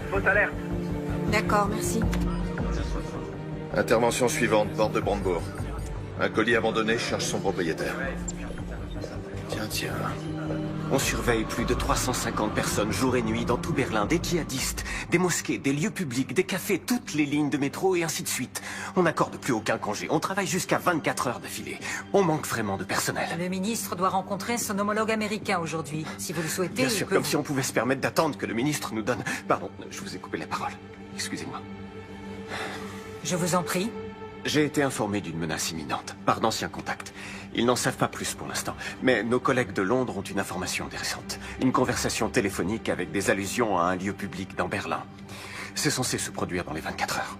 Fausse alerte. D'accord, merci. Intervention suivante, porte de Brandebourg. Un colis abandonné cherche son propriétaire. Tiens. On surveille plus de 350 personnes jour et nuit dans tout Berlin, des djihadistes, des mosquées, des lieux publics, des cafés, toutes les lignes de métro et ainsi de suite. On n'accorde plus aucun congé, on travaille jusqu'à 24 heures d'affilée. On manque vraiment de personnel. Le ministre doit rencontrer son homologue américain aujourd'hui. Si vous le souhaitez, Bien sûr, comme si on pouvait se permettre d'attendre que le ministre nous donne... Pardon, je vous ai coupé la parole. Excusez-moi. Je vous en prie. J'ai été informé d'une menace imminente, par d'anciens contacts. Ils n'en savent pas plus pour l'instant, mais nos collègues de Londres ont une information intéressante. Une conversation téléphonique avec des allusions à un lieu public dans Berlin. C'est censé se produire dans les 24 heures.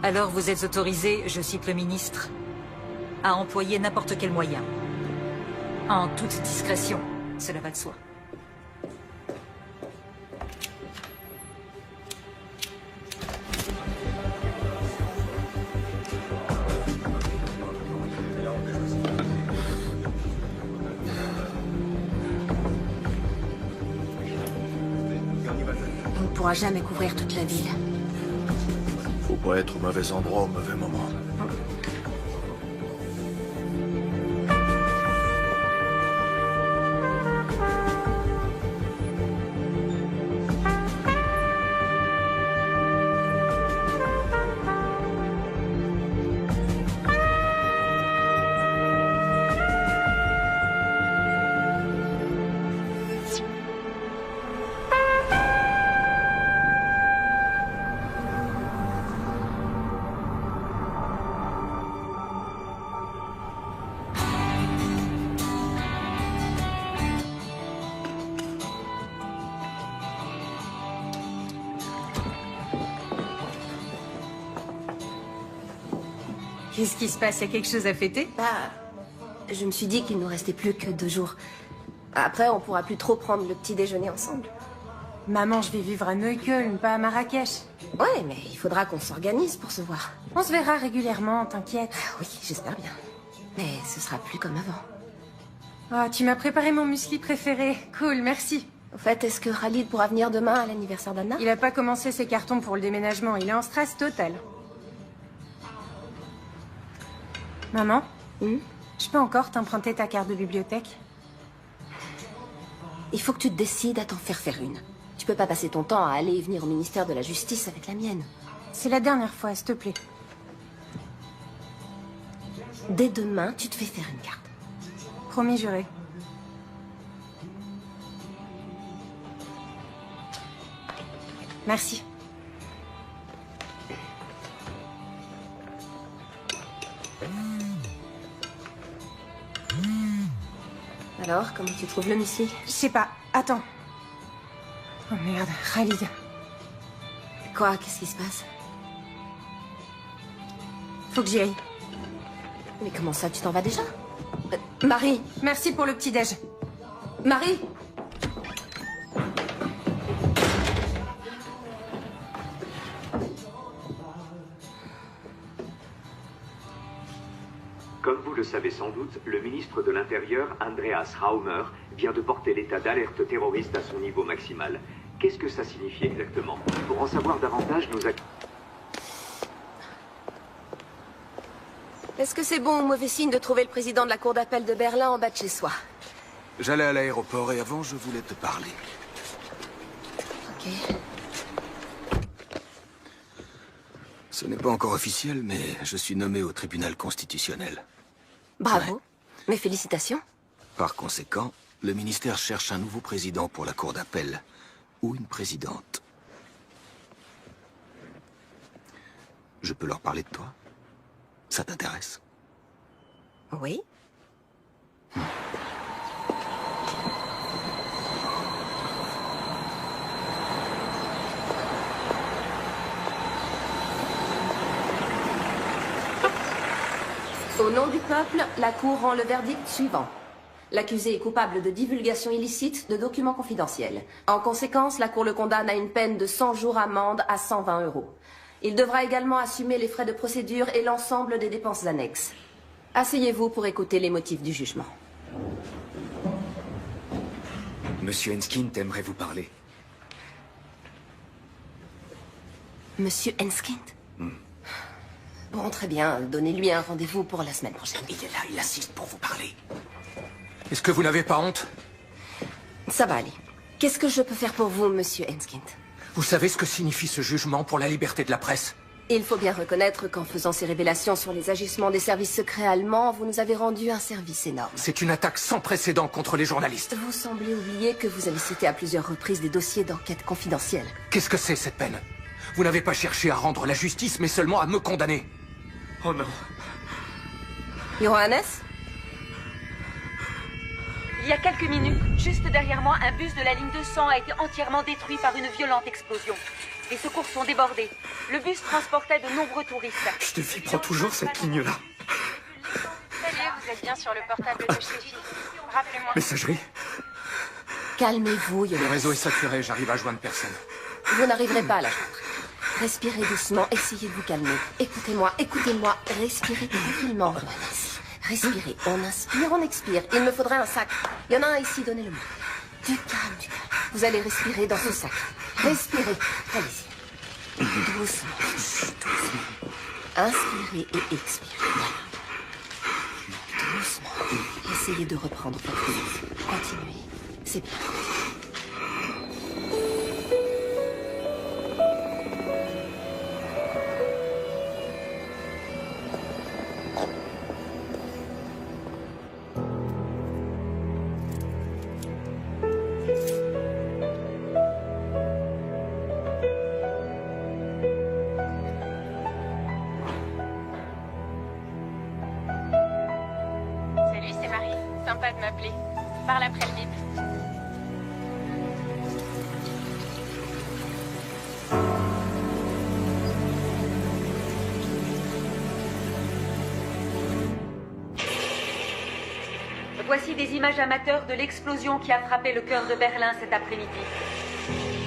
Alors vous êtes autorisé, je cite le ministre, à employer n'importe quel moyen. En toute discrétion, cela va de soi. On ne pourra jamais couvrir toute la ville. Faut pas être au mauvais endroit au mauvais moment. Qu'est-ce qui se passe? Il y a quelque chose à fêter? Je me suis dit qu'il nous restait plus que 2 jours. Après, on pourra plus trop prendre le petit déjeuner ensemble. Maman, je vais vivre à Neukölln, pas à Marrakech. Ouais, mais il faudra qu'on s'organise pour se voir. On se verra régulièrement, t'inquiète. Oui, j'espère bien. Mais ce sera plus comme avant. Oh, tu m'as préparé mon muesli préféré. Cool, merci. Au fait, est-ce que Khalid pourra venir demain à l'anniversaire d'Anna? Il a pas commencé ses cartons pour le déménagement, il est en stress total. Maman, je peux encore t'emprunter ta carte de bibliothèque? Il faut que tu te décides à t'en faire une. Tu peux pas passer ton temps à aller et venir au ministère de la Justice avec la mienne. C'est la dernière fois, s'il te plaît. Dès demain, tu te fais faire une carte. Promis juré. Merci. Alors, comment tu trouves le muesli? Je sais pas, attends. Oh merde, Khalid. Quoi? Qu'est-ce qui se passe? Faut que j'y aille. Mais comment ça, tu t'en vas déjà? Marie! Merci pour le petit-déj. Marie! Comme vous le savez sans doute, le ministre de l'Intérieur, Andreas Raumer, vient de porter l'état d'alerte terroriste à son niveau maximal. Qu'est-ce que ça signifie exactement? Pour en savoir davantage, nous... Est-ce que c'est bon ou mauvais signe de trouver le président de la cour d'appel de Berlin en bas de chez soi? J'allais à l'aéroport et avant, je voulais te parler. Ok. Ce n'est pas encore officiel, mais je suis nommé au tribunal constitutionnel. Bravo. Ouais. Mes félicitations. Par conséquent, le ministère cherche un nouveau président pour la cour d'appel. Ou une présidente. Je peux leur parler de toi? Ça t'intéresse? Oui. Au nom du peuple, la Cour rend le verdict suivant. L'accusé est coupable de divulgation illicite de documents confidentiels. En conséquence, la Cour le condamne à une peine de 100 jours amende à 120 €. Il devra également assumer les frais de procédure et l'ensemble des dépenses annexes. Asseyez-vous pour écouter les motifs du jugement. Monsieur Enskind aimerait vous parler. Monsieur Enskind Bon, très bien. Donnez-lui un rendez-vous pour la semaine prochaine. Il est là, il assiste pour vous parler. Est-ce que vous n'avez pas honte? Ça va aller. Qu'est-ce que je peux faire pour vous, monsieur Enskind? Vous savez ce que signifie ce jugement pour la liberté de la presse? Il faut bien reconnaître qu'en faisant ces révélations sur les agissements des services secrets allemands, vous nous avez rendu un service énorme. C'est une attaque sans précédent contre les journalistes. Vous semblez oublier que vous avez cité à plusieurs reprises des dossiers d'enquête confidentiels. Qu'est-ce que c'est, cette peine? Vous n'avez pas cherché à rendre la justice, mais seulement à me condamner. Oh non. Johannes? Il y a quelques minutes, juste derrière moi, un bus de la ligne 200 a été entièrement détruit par une violente explosion. Les secours sont débordés. Le bus transportait de nombreux touristes. Steffi prend toujours cette ligne-là. Ça y est, vous êtes bien sur le portable de Steffi. Rappelez-moi. Messagerie? Calmez-vous, Le Johannes. réseau est saturé, j'arrive à joindre personne. Vous n'arriverez pas à la joindre. Respirez doucement, essayez de vous calmer. Écoutez-moi, écoutez-moi. Respirez tranquillement, Johannes. Respirez. On inspire, on expire. Il me faudrait un sac. Il y en a un ici, donnez-le-moi. Du calme, du calme. Vous allez respirer dans ce sac. Respirez. Allez-y. Doucement. Doucement. Inspirez et expirez. Voilà. Doucement. Essayez de reprendre votre rythme. Continuez. C'est bien. Salut, c'est Marie. Sympa de m'appeler. Parle après le bip. Voici des images amateurs de l'explosion qui a frappé le cœur de Berlin cet après-midi.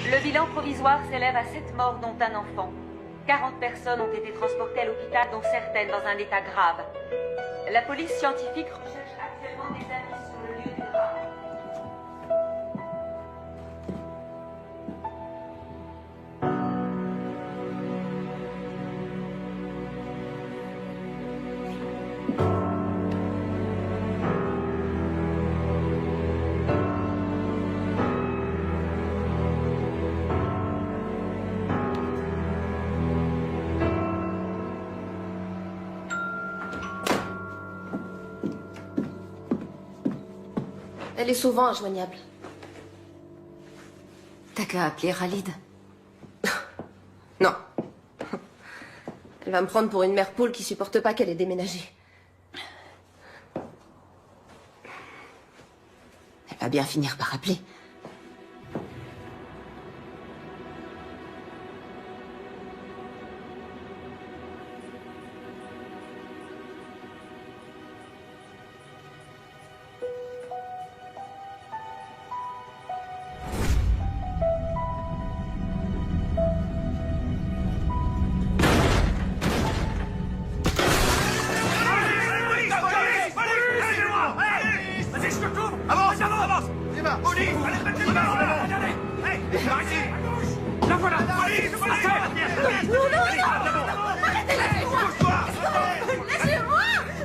Le bilan provisoire s'élève à 7 morts, dont un enfant. 40 personnes ont été transportées à l'hôpital, dont certaines dans un état grave. La police scientifique recherche actuellement des indices sur le lieu du drame. Elle est souvent injoignable. T'as qu'à appeler Khalid. Non. Elle va me prendre pour une mère poule qui supporte pas qu'elle ait déménagé. Elle va bien finir par appeler.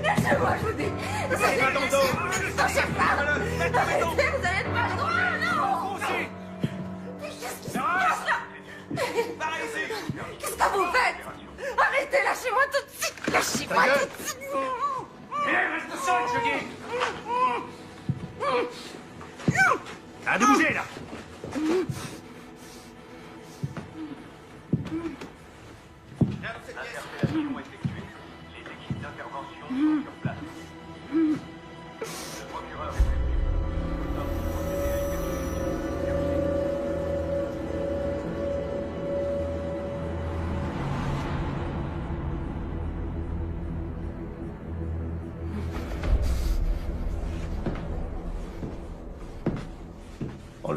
Laissez-moi, je vous dis. Vous allez me laisser. Non, je parle. Arrêtez, vous n'avez pas le droit, non. Mais qu'est-ce qui se passe là? Qu'est-ce que vous faites? Arrêtez, lâchez-moi tout de suite. Lâchez-moi tout de suite. Reste seul, je dis. Arrête de bouger, là. Interpellations effectuées. Les équipes d'intervention sont sur place. Le procureur est prévenu.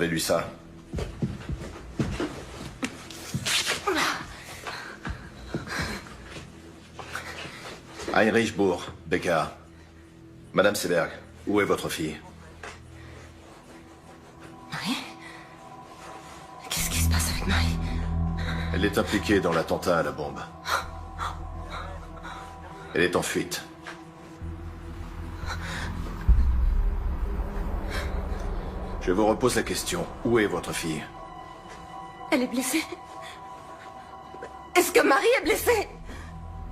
Enlevez-lui ça. Heinrich Bourg, BKA. Madame Seberg, où est votre fille? Marie? Qu'est-ce qui se passe avec Marie? Elle est impliquée dans l'attentat à la bombe. Elle est en fuite. Je vous repose la question. Où est votre fille? Elle est blessée. Est-ce que Marie est blessée?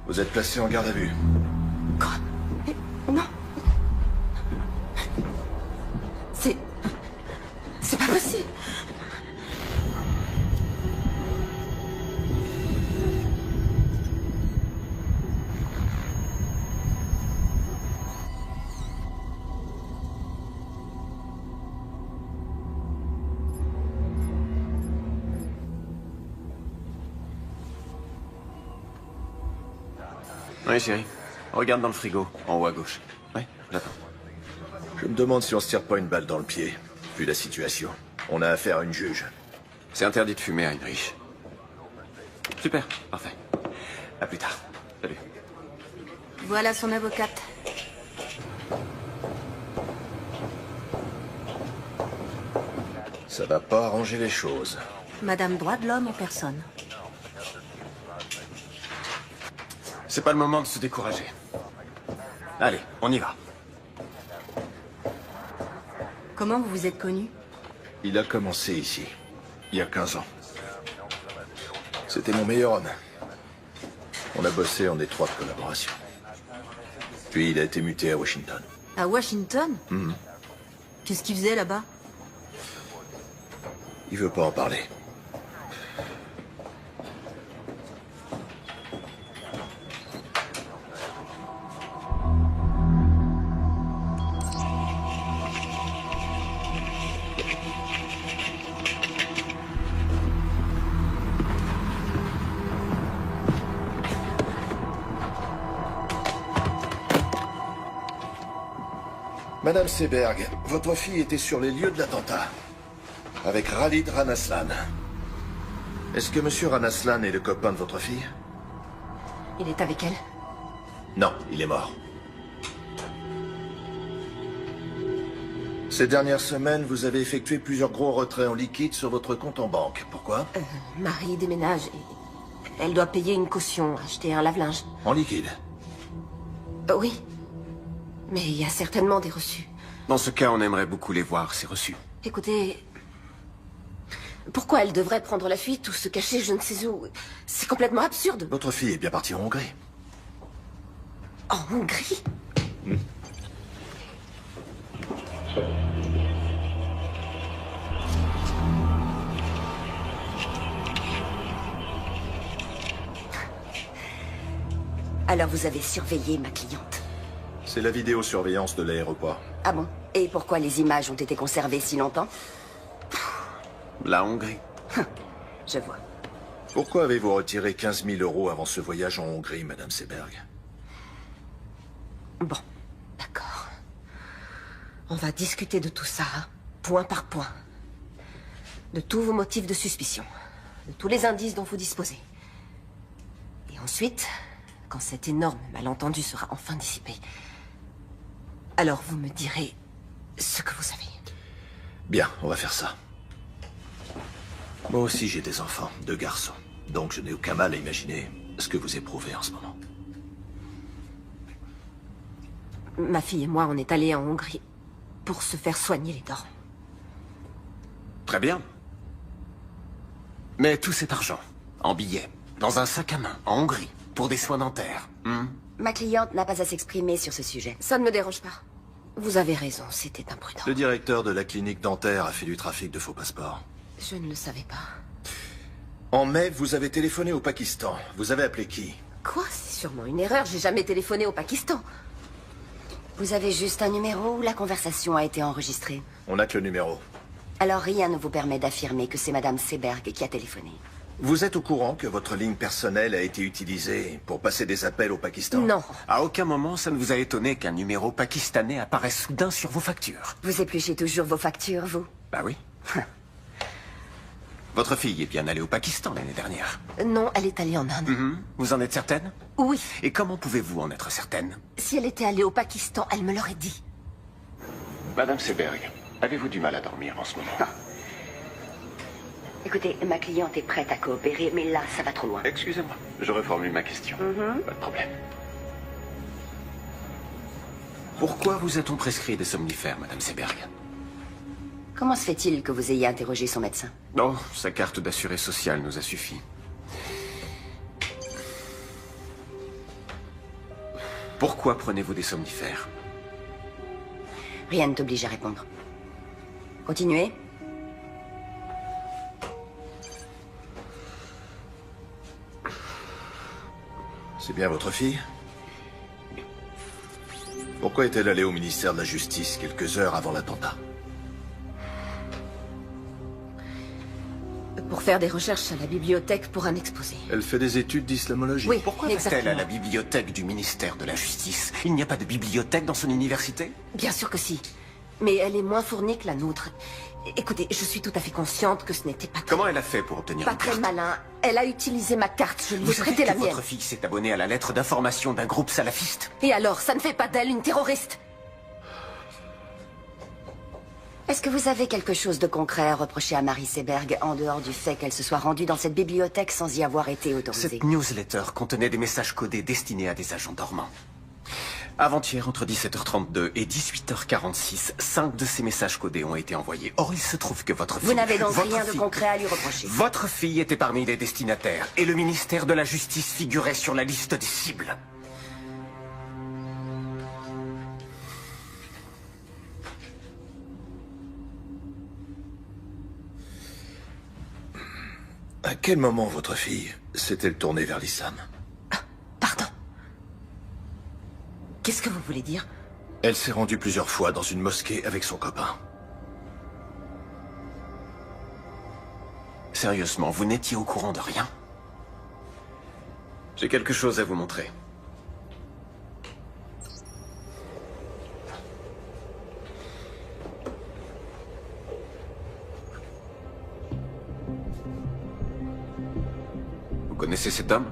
Vous êtes placé en garde à vue. Quoi? Mais non. C'est pas possible. Oui, chérie. Regarde dans le frigo, en haut à gauche. Oui, j'attends. Je me demande si on se tire pas une balle dans le pied, vu la situation. On a affaire à une juge. C'est interdit de fumer, Heinrich. Super, parfait. À plus tard. Salut. Voilà son avocate. Ça va pas arranger les choses. Madame droit de l'homme en personne. C'est pas le moment de se décourager. Allez, on y va. Comment vous vous êtes connus? Il a commencé ici, il y a 15 ans. C'était mon meilleur homme. On a bossé en étroite collaboration. Puis il a été muté à Washington. À Washington? Qu'est-ce qu'il faisait là-bas? Il veut pas en parler. Madame Seberg, votre fille était sur les lieux de l'attentat. Avec Khalid Ranaslan. Est-ce que Monsieur Ranaslan est le copain de votre fille? Il est avec elle? Non, il est mort. Ces dernières semaines, vous avez effectué plusieurs gros retraits en liquide sur votre compte en banque. Pourquoi? Marie déménage et elle doit payer une caution, acheter un lave-linge. En liquide? Oui. Mais il y a certainement des reçus. Dans ce cas, on aimerait beaucoup les voir, ces reçus. Écoutez... Pourquoi elle devrait prendre la fuite ou se cacher je ne sais où? C'est complètement absurde. Votre fille est bien partie en Hongrie. En Hongrie? Alors vous avez surveillé ma cliente? C'est la vidéosurveillance de l'aéroport. Ah bon? Et pourquoi les images ont été conservées si longtemps? La Hongrie. Je vois. Pourquoi avez-vous retiré 15 000 € avant ce voyage en Hongrie, Madame Seberg? Bon, d'accord. On va discuter de tout ça, point par point. De tous vos motifs de suspicion. De tous les indices dont vous disposez. Et ensuite, quand cet énorme malentendu sera enfin dissipé, alors vous me direz ce que vous savez. Bien, on va faire ça. Moi aussi j'ai des enfants, 2 garçons. Donc je n'ai aucun mal à imaginer ce que vous éprouvez en ce moment. Ma fille et moi, on est allés en Hongrie pour se faire soigner les dents. Très bien. Mais tout cet argent, en billets, dans un sac à main, en Hongrie, pour des soins dentaires. Ma cliente n'a pas à s'exprimer sur ce sujet. Ça ne me dérange pas. Vous avez raison, c'était imprudent. Le directeur de la clinique dentaire a fait du trafic de faux passeports. Je ne le savais pas. En mai, vous avez téléphoné au Pakistan. Vous avez appelé qui? Quoi? C'est sûrement une erreur, j'ai jamais téléphoné au Pakistan. Vous avez juste un numéro où la conversation a été enregistrée. On n'a que le numéro. Alors rien ne vous permet d'affirmer que c'est Madame Seberg qui a téléphoné. Vous êtes au courant que votre ligne personnelle a été utilisée pour passer des appels au Pakistan? Non. À aucun moment, ça ne vous a étonné qu'un numéro pakistanais apparaisse soudain sur vos factures? Vous épluchez toujours vos factures, vous? Bah oui. Votre fille est bien allée au Pakistan l'année dernière. Non, elle est allée en Inde. Vous en êtes certaine? Oui. Et comment pouvez-vous en être certaine? Si elle était allée au Pakistan, elle me l'aurait dit. Madame Seberg, avez-vous du mal à dormir en ce moment? Écoutez, ma cliente est prête à coopérer, mais là, ça va trop loin. Excusez-moi, je reformule ma question. Pas de problème. Pourquoi vous a-t-on prescrit des somnifères, Madame Seberg? Comment se fait-il que vous ayez interrogé son médecin? Non, sa carte d'assuré social nous a suffi. Pourquoi prenez-vous des somnifères? Rien ne t'oblige à répondre. Continuez. C'est bien votre fille? Pourquoi est-elle allée au ministère de la Justice quelques heures avant l'attentat? Pour faire des recherches à la bibliothèque pour un exposé. Elle fait des études d'islamologie. Oui, Pourquoi va-t-elle à la bibliothèque du ministère de la Justice? Il n'y a pas de bibliothèque dans son université? Bien sûr que si. Mais elle est moins fournie que la nôtre. Écoutez, je suis tout à fait consciente que ce n'était pas Comment elle a fait pour obtenir pas une très carte? malin. Elle a utilisé ma carte, je lui ai Vous savez prêté la que mienne. votre fille s'est abonnée à la lettre d'information d'un groupe salafiste? Et alors, ça ne fait pas d'elle une terroriste? Est-ce que vous avez quelque chose de concret à reprocher à Marie Seberg, en dehors du fait qu'elle se soit rendue dans cette bibliothèque sans y avoir été autorisée? Cette newsletter contenait des messages codés destinés à des agents dormants. Avant-hier, entre 17h32 et 18h46, 5 de ces messages codés ont été envoyés. Or, il se trouve que votre fille... Vous n'avez donc votre rien de fille- concret à lui reprocher? Votre fille était parmi les destinataires, et le ministère de la Justice figurait sur la liste des cibles. À quel moment votre fille s'est-elle tournée vers l'islam? Pardon. Qu'est-ce que vous voulez dire? Elle s'est rendue plusieurs fois dans une mosquée avec son copain. Sérieusement, vous n'étiez au courant de rien? J'ai quelque chose à vous montrer. Vous connaissez cet homme?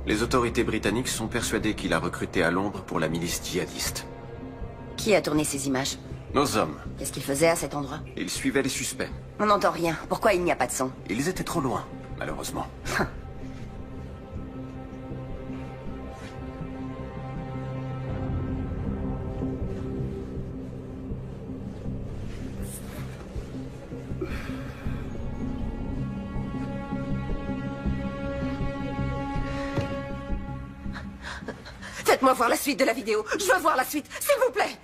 Les autorités britanniques sont persuadées qu'il a recruté à Londres pour la milice djihadiste. Qui a tourné ces images? Nos hommes. Qu'est-ce qu'il faisait à cet endroit? Ils suivaient les suspects. On n'entend rien. Pourquoi il n'y a pas de son? Ils étaient trop loin, malheureusement. Faites-moi voir la suite de la vidéo. Je veux voir la suite, s'il vous plaît.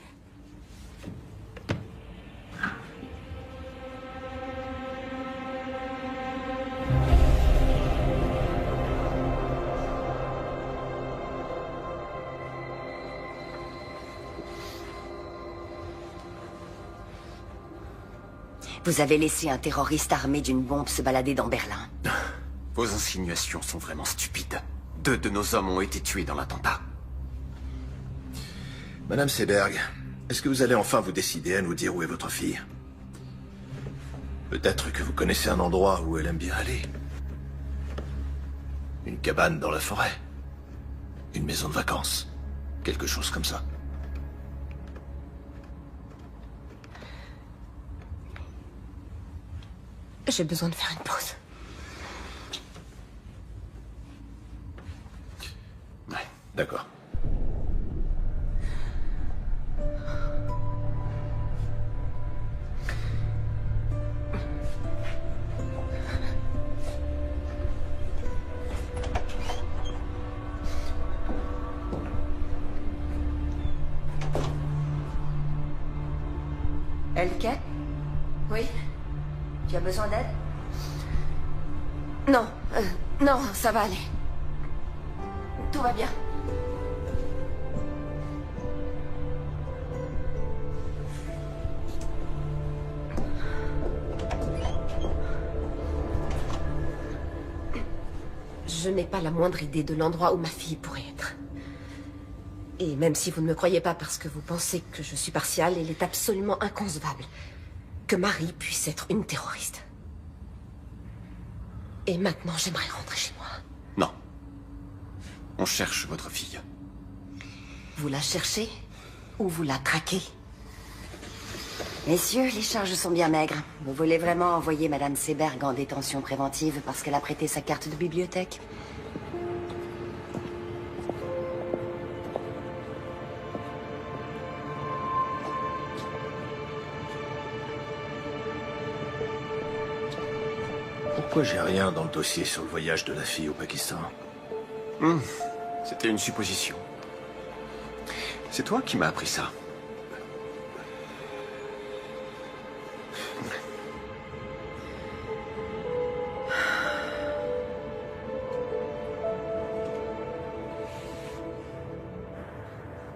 Vous avez laissé un terroriste armé d'une bombe se balader dans Berlin. Vos insinuations sont vraiment stupides. 2 de nos hommes ont été tués dans l'attentat. Madame Seberg, est-ce que vous allez enfin vous décider à nous dire où est votre fille? Peut-être que vous connaissez un endroit où elle aime bien aller. Une cabane dans la forêt. Une maison de vacances. Quelque chose comme ça. J'ai besoin de faire une pause. Ouais, d'accord. Elke? Oui? Tu as besoin d'aide? Non, non, ça va aller. Tout va bien. Je n'ai pas la moindre idée de l'endroit où ma fille pourrait être. Et même si vous ne me croyez pas parce que vous pensez que je suis partiale, il est absolument inconcevable que Marie puisse être une terroriste. Et maintenant, j'aimerais rentrer chez moi. Non. On cherche votre fille. Vous la cherchez ou vous la traquez? Messieurs, les charges sont bien maigres. Vous voulez vraiment envoyer Madame Seberg en détention préventive parce qu'elle a prêté sa carte de bibliothèque? Pourquoi j'ai rien dans le dossier sur le voyage de la fille au Pakistan? C'était une supposition. C'est toi qui m'as appris ça.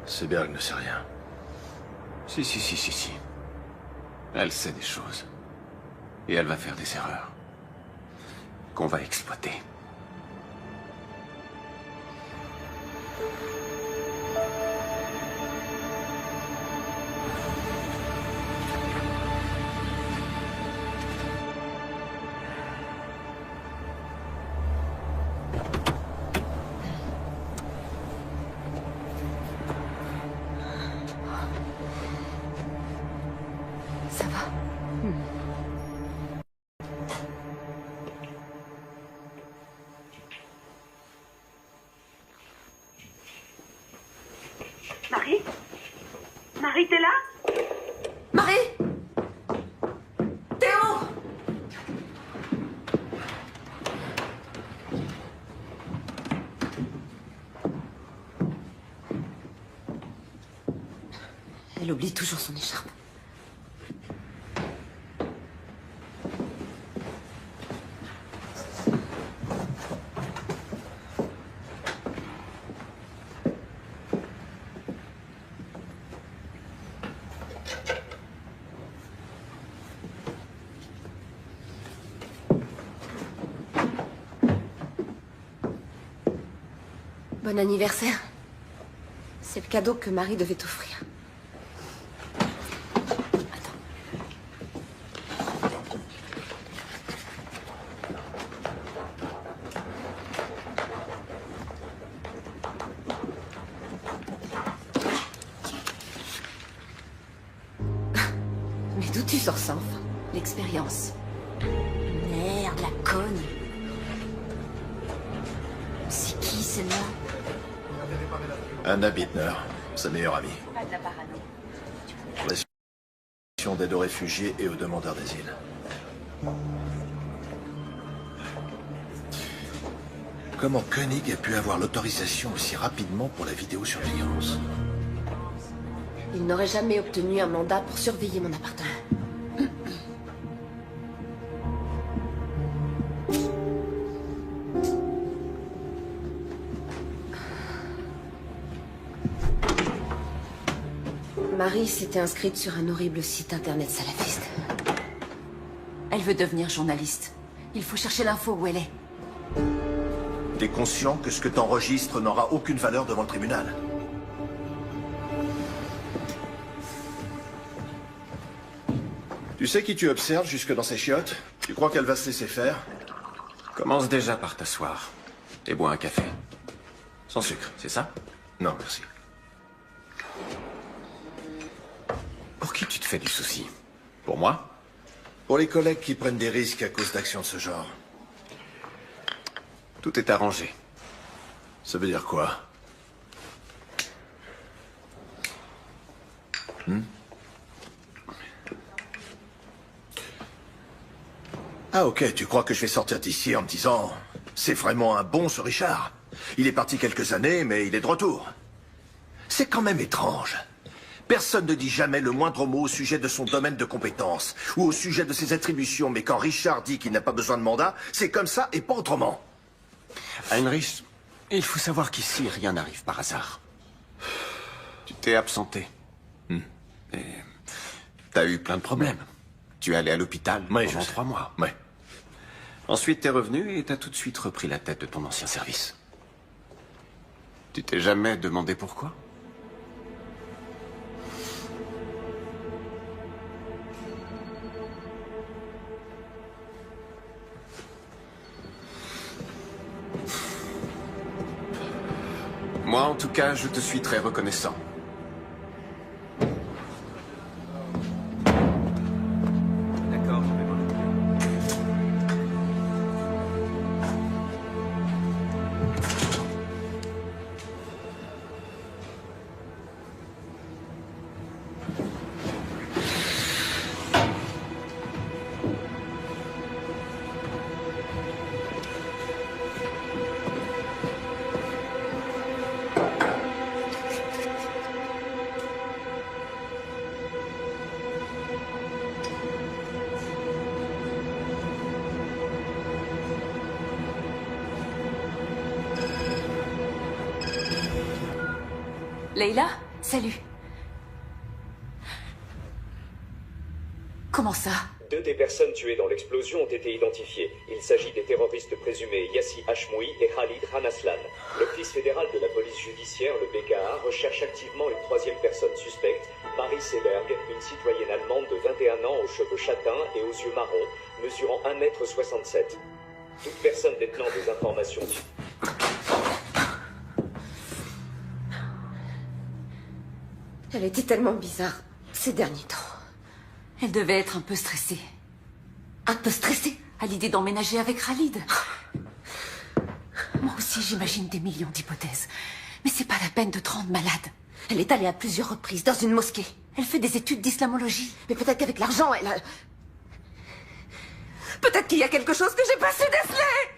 Seberg ne sait rien. Si. Elle sait des choses. Et elle va faire des erreurs. Qu'on va exploiter. Ça va. Marie? Marie, t'es là? Marie! Théo! Elle oublie toujours son écharpe. Bon anniversaire. C'est le cadeau que Marie devait t'offrir. Mais d'où tu sors ça, enfin? L'expérience. Merde, la conne. C'est qui, celle-là? Anna Bittner, sa meilleure amie. Pas de la parano. Relation d'aide aux réfugiés et aux demandeurs d'asile. Comment Koenig a pu avoir l'autorisation aussi rapidement pour la vidéosurveillance? Il n'aurait jamais obtenu un mandat pour surveiller mon appartement. Marie s'était inscrite sur un horrible site internet salafiste. Elle veut devenir journaliste. Il faut chercher l'info où elle est. T'es conscient que ce que t'enregistres n'aura aucune valeur devant le tribunal? Tu sais qui tu observes jusque dans ces chiottes? Tu crois qu'elle va se laisser faire? Commence déjà par t'asseoir. Et bois un café. Sans sucre, c'est ça? Non, merci. Pour qui tu te fais du souci? Pour moi? Pour les collègues qui prennent des risques à cause d'actions de ce genre. Tout est arrangé. Ça veut dire quoi? Ah ok, tu crois que je vais sortir d'ici en me disant « C'est vraiment un bon ce Richard. Il est parti quelques années, mais il est de retour. » C'est quand même étrange. Personne ne dit jamais le moindre mot au sujet de son domaine de compétence ou au sujet de ses attributions, mais quand Richard dit qu'il n'a pas besoin de mandat, c'est comme ça et pas autrement. Heinrich, il faut savoir qu'ici, rien n'arrive par hasard. Tu t'es absenté. Et t'as eu plein de problèmes. Tu es allé à l'hôpital Oui, pendant je sais. 3 mois. Ouais. Ensuite, t'es revenu et t'as tout de suite repris la tête de ton ancien service. Tu t'es jamais demandé pourquoi? En tout cas, je te suis très reconnaissant. D'accord, je vais m'en occuper. Leila, salut. Comment ça? 2 des personnes tuées dans l'explosion ont été identifiées. Il s'agit des terroristes présumés Yassi Hashmoui et Khalid Ranaslan. L'Office fédéral de la police judiciaire, le BKA, recherche activement une 3e personne suspecte, Marie Seberg, une citoyenne allemande de 21 ans aux cheveux châtains et aux yeux marrons, mesurant 1,67 m. Toute personne détenant des informations... Elle était tellement bizarre ces derniers temps. Elle devait être un peu stressée. Un peu stressée? À l'idée d'emménager avec Khalid. Moi aussi, j'imagine des millions d'hypothèses. Mais c'est pas la peine de te rendre malade. Elle est allée à plusieurs reprises dans une mosquée. Elle fait des études d'islamologie. Mais peut-être qu'avec l'argent, elle a... Peut-être qu'il y a quelque chose que j'ai pas su déceler!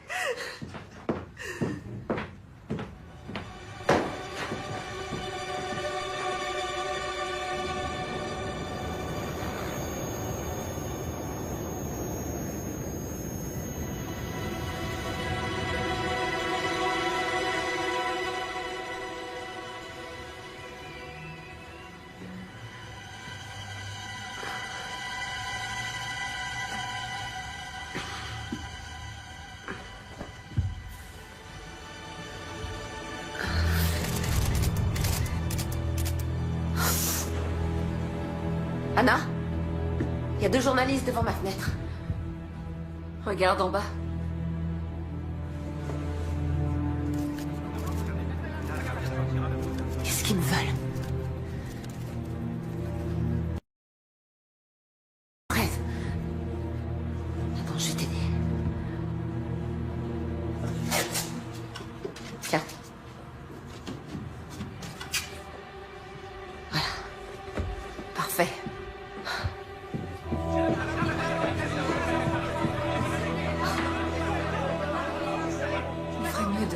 Anna, il y a 2 journalistes devant ma fenêtre. Regarde en bas. Qu'est-ce qu'ils me veulent? Rêve. Attends, je vais t'aider. Tiens. Voilà. Parfait.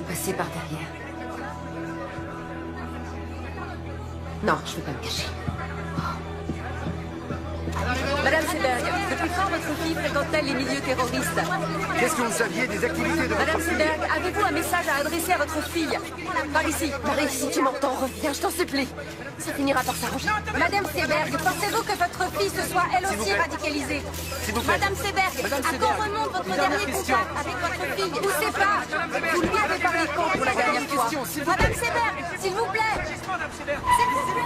Passer par derrière. Non, je ne vais pas me cacher. Madame Seberg, depuis quand votre fille fréquente-t-elle les milieux terroristes? Qu'est-ce que vous saviez des activités de Madame votre fille? Seberg, avez-vous un message à adresser à votre fille? Par ici. Marie, si tu m'entends, reviens, je t'en supplie. Ça finira par s'arranger. Madame Seberg, pensez-vous que votre fille se soit elle aussi radicalisée? Madame Seberg, à quand remonte votre dernier contact avec votre fille? Ou c'est pas? Vous lui avez parlé quand pour la dernière fois? Madame Seberg, s'il vous plaît. S'il vous plaît.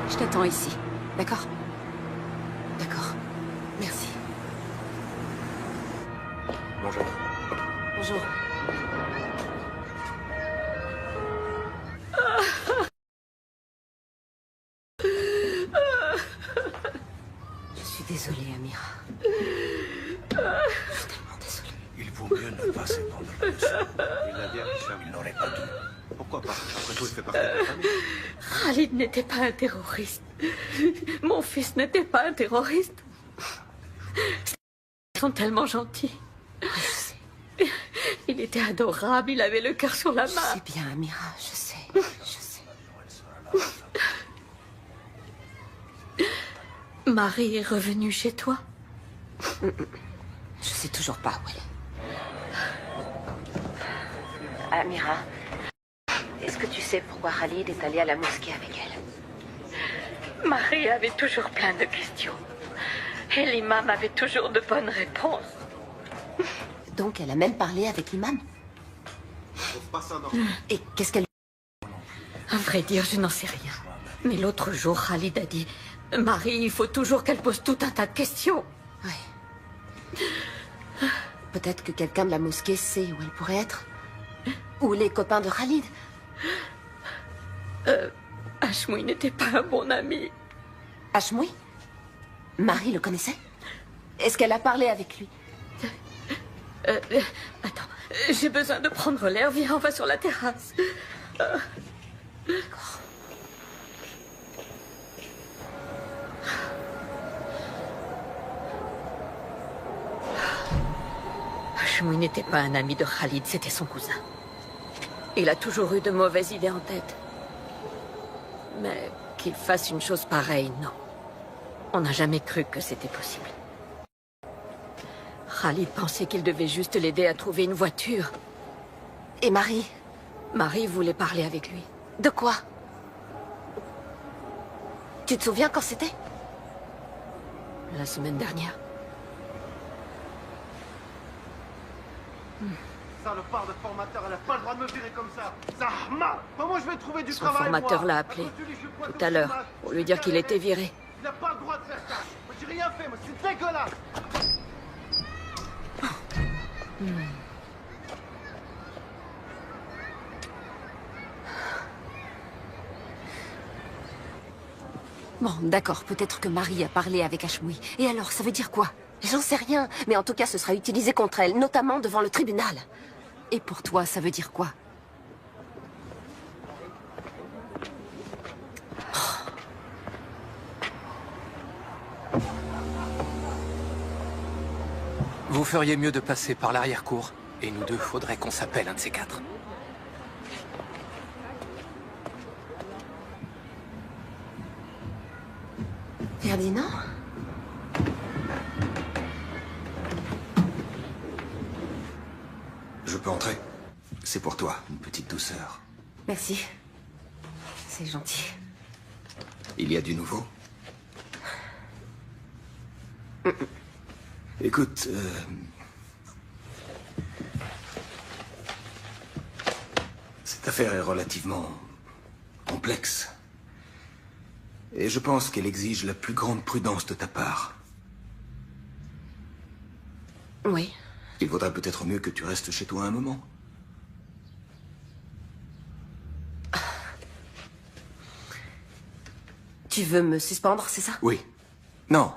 Je t'attends ici, d'accord? D'accord. Merci. Bonjour. Bonjour. Je suis désolée, Amira. Je suis tellement désolée. Il vaut mieux ne pas s'épandre le sang. Il l'a dit à Richard. Il n'aurait pas dû. Pourquoi pas? Après tout, il fait partie de la famille. Khalid n'était pas un terroriste. Mon fils n'était pas un terroriste. Ils sont tellement gentils. Je sais. Il était adorable, il avait le cœur sur la main. Je sais bien, Amira, je sais. Je sais. Marie est revenue chez toi? Je sais toujours pas où elle est. Amira, est-ce que tu sais pourquoi Khalid est allé à la mosquée avec elle? Marie avait toujours plein de questions. Et l'imam avait toujours de bonnes réponses. Donc elle a même parlé avec l'imam? Et qu'est-ce qu'elle... À vrai dire, je n'en sais rien. Mais l'autre jour, Khalid a dit... Marie, il faut toujours qu'elle pose tout un tas de questions. Ouais. Peut-être que quelqu'un de la mosquée sait où elle pourrait être. Ou les copains de Khalid. Hashmoui n'était pas un bon ami. Hashmoui? Marie le connaissait? Est-ce qu'elle a parlé avec lui? Attends, j'ai besoin de prendre l'air. Viens, on va sur la terrasse. D'accord. Hashmoui n'était pas un ami de Khalid, c'était son cousin. Il a toujours eu de mauvaises idées en tête. Mais qu'il fasse une chose pareille, non. On n'a jamais cru que c'était possible. Khalid pensait qu'il devait juste l'aider à trouver une voiture. Et Marie? Marie voulait parler avec lui. De quoi? Tu te souviens quand c'était? La semaine dernière. Salopard de formateur, elle a pas le droit de me virer comme ça. Zahma! Comment je vais trouver du Son travail, formateur moi? l'a appelé tout à l'heure pour lui dire qu'il était viré. Il n'a pas le droit de faire ça. Moi, j'ai rien fait, moi, c'est dégueulasse. Bon, d'accord, peut-être que Marie a parlé avec Hashmoui. Et alors, ça veut dire quoi? J'en sais rien, mais en tout cas, ce sera utilisé contre elle, notamment devant le tribunal. Et pour toi, ça veut dire quoi? Vous feriez mieux de passer par l'arrière-cour. Et nous deux, faudrait qu'on s'appelle un de ces quatre. Ferdinand? Je peux entrer? C'est pour toi, une petite douceur. Merci. C'est gentil. Il y a du nouveau? Écoute, cette affaire est relativement complexe. Et je pense qu'elle exige la plus grande prudence de ta part. Oui. Il vaudrait peut-être mieux que tu restes chez toi un moment. Tu veux me suspendre, c'est ça? Oui. Non.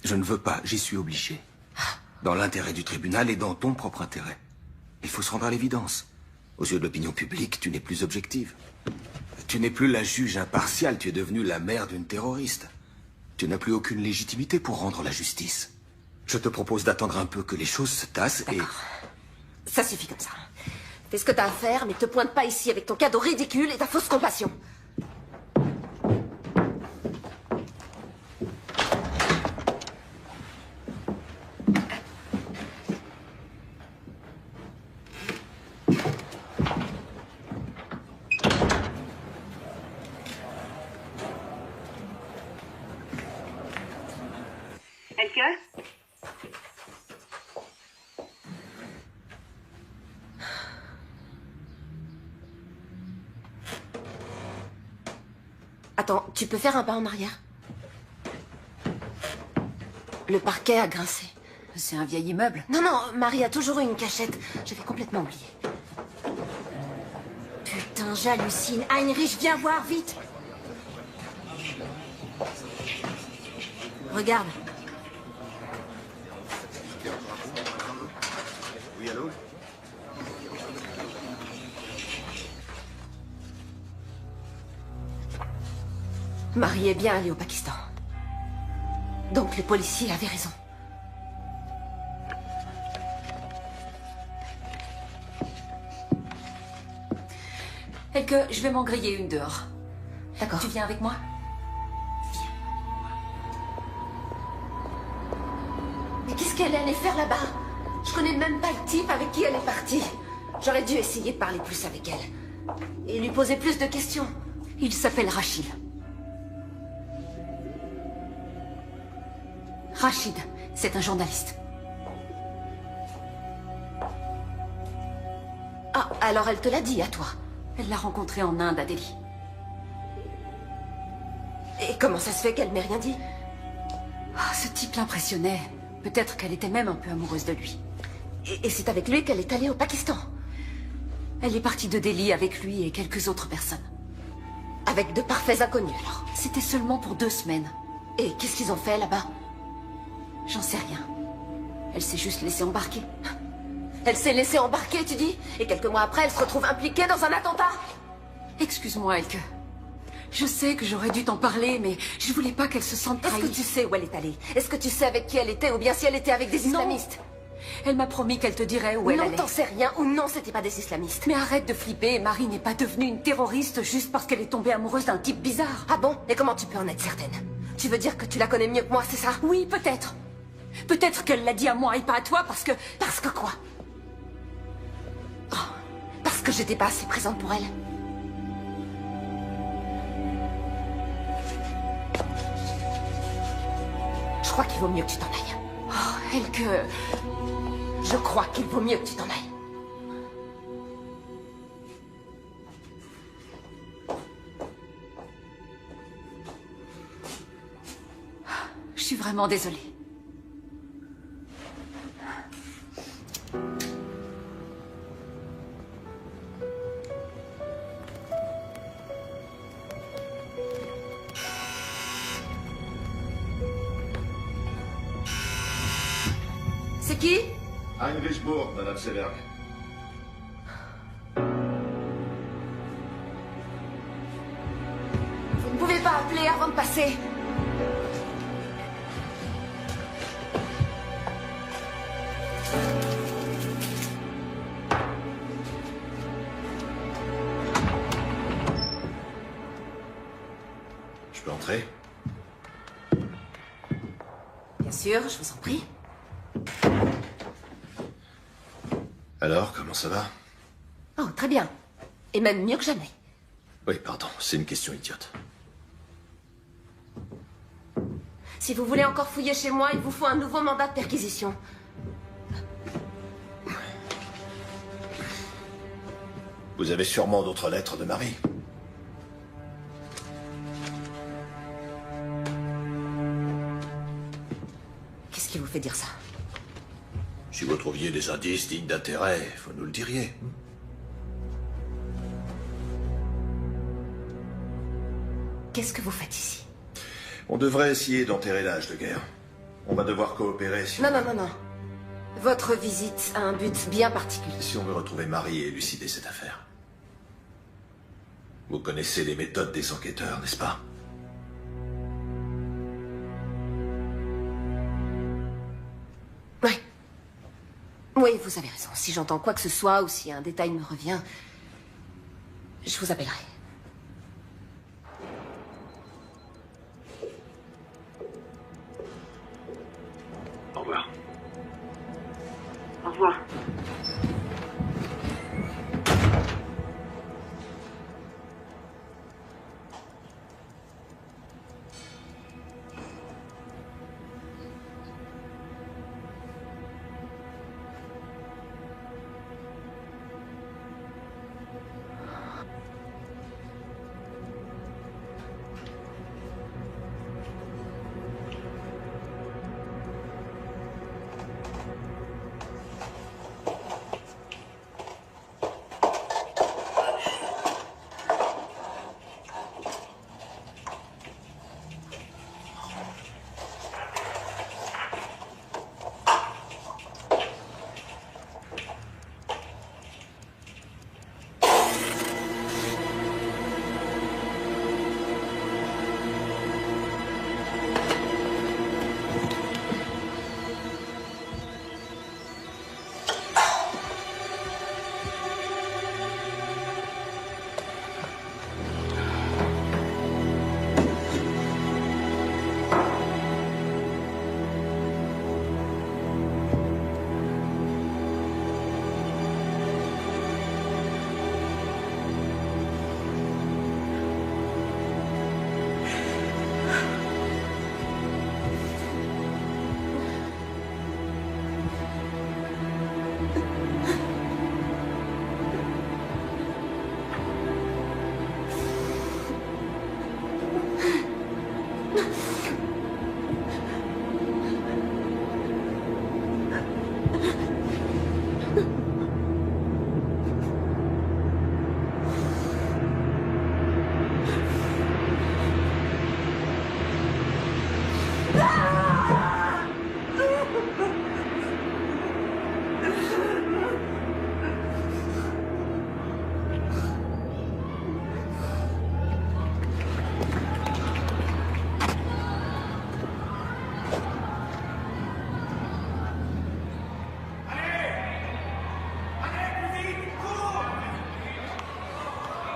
Je ne veux pas, j'y suis obligé. Dans l'intérêt du tribunal et dans ton propre intérêt. Il faut se rendre à l'évidence. Aux yeux de l'opinion publique, tu n'es plus objective. Tu n'es plus la juge impartiale, tu es devenue la mère d'une terroriste. Tu n'as plus aucune légitimité pour rendre la justice. Je te propose d'attendre un peu que les choses se tassent et... Ça suffit comme ça. Fais ce que t'as à faire, mais te pointe pas ici avec ton cadeau ridicule et ta fausse compassion. Attends, tu peux faire un pas en arrière? Le parquet a grincé. C'est un vieil immeuble. Non, non, Marie a toujours eu une cachette. J'avais complètement oublié. Putain, j'hallucine. Heinrich, viens voir, vite. Regarde. Oui, allô? Marie est bien allée au Pakistan. Donc les policiers avaient raison. Et que je vais m'en griller une dehors. D'accord. Tu viens avec moi? Mais qu'est-ce qu'elle allait faire là-bas? Je connais même pas le type avec qui elle est partie. J'aurais dû essayer de parler plus avec elle. Et lui poser plus de questions. Il s'appelle Rachid. Rachid, c'est un journaliste. Ah, alors elle te l'a dit à toi? Elle l'a rencontré en Inde, à Delhi. Et comment ça se fait qu'elle m'ait rien dit? Ah, ce type l'impressionnait. Peut-être qu'elle était même un peu amoureuse de lui. Et c'est avec lui qu'elle est allée au Pakistan? Elle est partie de Delhi avec lui et quelques autres personnes. Avec de parfaits inconnus, alors? C'était seulement pour 2 semaines. Et qu'est-ce qu'ils ont fait là-bas? J'en sais rien. Elle s'est juste laissée embarquer. Elle s'est laissée embarquer, tu dis? Et quelques mois après, elle se retrouve impliquée dans un attentat? Excuse-moi, Elke. Je sais que j'aurais dû t'en parler, mais je voulais pas qu'elle se sente trahie. Est-ce que tu sais où elle est allée? Est-ce que tu sais avec qui elle était, ou bien si elle était avec des islamistes? Elle m'a promis qu'elle te dirait où elle allait. Non, t'en sais rien, ou non, c'était pas des islamistes. Mais arrête de flipper, Marie n'est pas devenue une terroriste juste parce qu'elle est tombée amoureuse d'un type bizarre. Ah bon? Et comment tu peux en être certaine? Tu veux dire que tu la connais mieux que moi, c'est ça? Oui, peut-être. Peut-être qu'elle l'a dit à moi et pas à toi parce que... Parce que quoi? Oh, parce que j'étais pas assez présente pour elle. Je crois qu'il vaut mieux que tu t'en ailles. Oh, Elke... Je crois qu'il vaut mieux que tu t'en ailles. Je suis vraiment désolée. C'est qui? Heinrichsburg, Madame Seberg. Vous ne pouvez pas appeler avant de passer. Je peux entrer? Bien sûr, je vous en prie. Alors, comment ça va? Oh, très bien. Et même mieux que jamais. Oui, pardon, c'est une question idiote. Si vous voulez encore fouiller chez moi, il vous faut un nouveau mandat de perquisition. Vous avez sûrement d'autres lettres de Marie. Qu'est-ce qui vous fait dire ça? Si vous trouviez des indices dignes d'intérêt, vous nous le diriez. Qu'est-ce que vous faites ici? On devrait essayer d'enterrer l'âge de guerre. On va devoir coopérer si Non, non, non, non. Votre visite a un but bien particulier. Si on veut retrouver Marie et élucider cette affaire. Vous connaissez les méthodes des enquêteurs, n'est-ce pas? Oui. Oui, vous avez raison. Si j'entends quoi que ce soit ou si un détail me revient, je vous appellerai. Au revoir. Au revoir.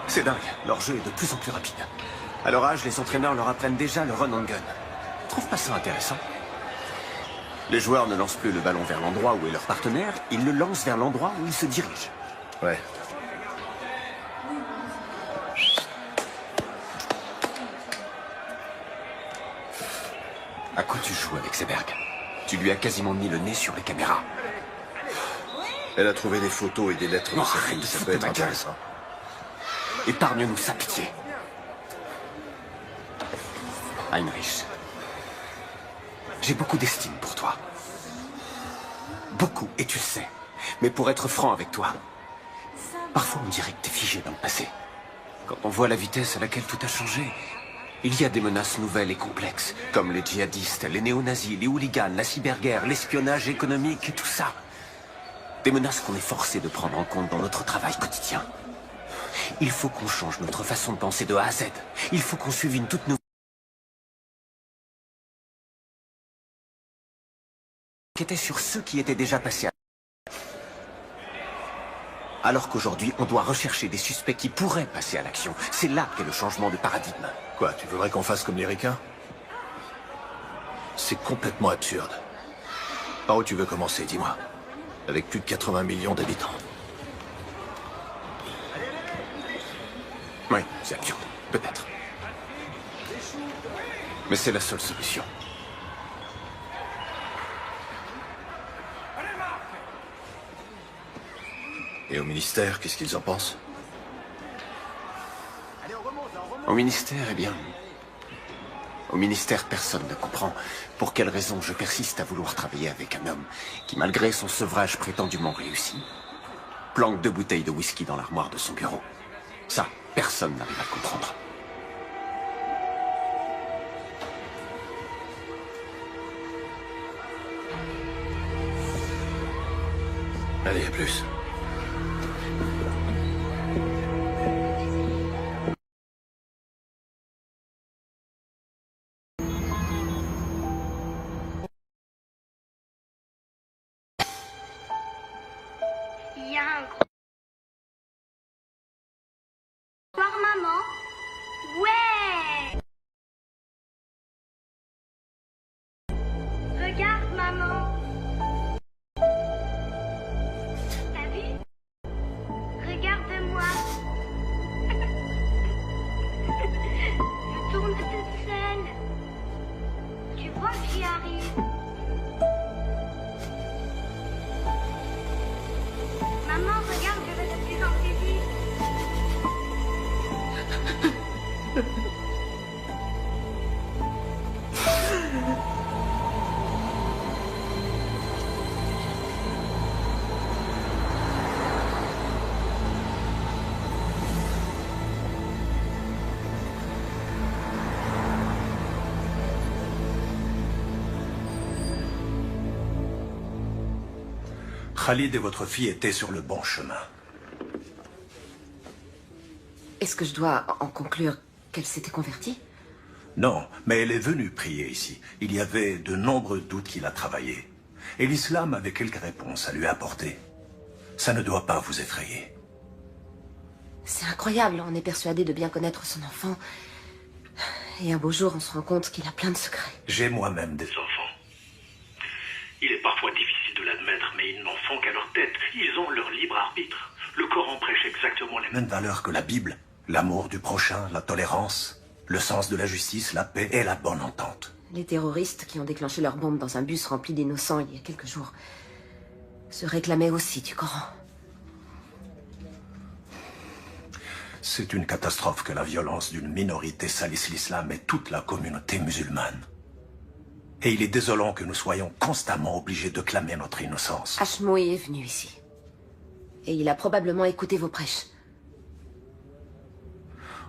C'est dingue, leur jeu est de plus en plus rapide. À leur âge, les entraîneurs leur apprennent déjà le run and gun. Trouve pas ça intéressant? Les joueurs ne lancent plus le ballon vers l'endroit où est leur partenaire, ils le lancent vers l'endroit où ils se dirigent. Ouais. À quoi tu joues avec Seberg? Tu lui as quasiment mis le nez sur les caméras. Elle a trouvé des photos et des lettres de sa fille, ça peut être intéressant. Épargne-nous sa pitié. Heinrich, j'ai beaucoup d'estime pour toi. Beaucoup, et tu le sais. Mais pour être franc avec toi, parfois on dirait que t'es figé dans le passé. Quand on voit la vitesse à laquelle tout a changé, il y a des menaces nouvelles et complexes, comme les djihadistes, les néo-nazis, les hooligans, la cyberguerre, l'espionnage économique et tout ça. Des menaces qu'on est forcé de prendre en compte dans notre travail quotidien. Il faut qu'on change notre façon de penser de A à Z. Il faut qu'on suive une toute nouvelle... qui était sur ceux qui étaient déjà passés à... Alors qu'aujourd'hui, on doit rechercher des suspects qui pourraient passer à l'action. C'est là qu'est le changement de paradigme. Quoi, tu voudrais qu'on fasse comme les ricains? C'est complètement absurde. Par où tu veux commencer, dis-moi? Avec plus de 80 millions d'habitants. Oui, c'est absurde, peut-être. Mais c'est la seule solution. Et au ministère, qu'est-ce qu'ils en pensent? Au ministère, eh bien... Au ministère, personne ne comprend pour quelle raison je persiste à vouloir travailler avec un homme qui, malgré son sevrage prétendument réussi, planque 2 bouteilles de whisky dans l'armoire de son bureau. Ça, personne n'arrive à le comprendre. Allez, à plus. Il y a un gros... Voir maman? Ouais! Regarde maman! T'as vu? Regarde-moi! Je tourne toute seule. Tu vois que j'y arrive? Maman, regarde, je vais de plus en plus vite. Khalid et votre fille étaient sur le bon chemin. Est-ce que je dois en conclure qu'elle s'était convertie? Non, mais elle est venue prier ici. Il y avait de nombreux doutes qu'il a travaillés. Et l'islam avait quelques réponses à lui apporter. Ça ne doit pas vous effrayer. C'est incroyable, on est persuadé de bien connaître son enfant. Et un beau jour, on se rend compte qu'il a plein de secrets. J'ai moi-même des enfants. Il est parfois difficile de l'admettre, mais ils n'en font qu'à leur tête. Ils ont leur libre arbitre. Le Coran prêche exactement les mêmes Même valeurs que la Bible. L'amour du prochain, la tolérance, le sens de la justice, la paix et la bonne entente. Les terroristes qui ont déclenché leur bombe dans un bus rempli d'innocents il y a quelques jours se réclamaient aussi du Coran. C'est une catastrophe que la violence d'une minorité salisse l'islam et toute la communauté musulmane. Et il est désolant que nous soyons constamment obligés de clamer notre innocence. Ashmoy est venu ici. Et il a probablement écouté vos prêches.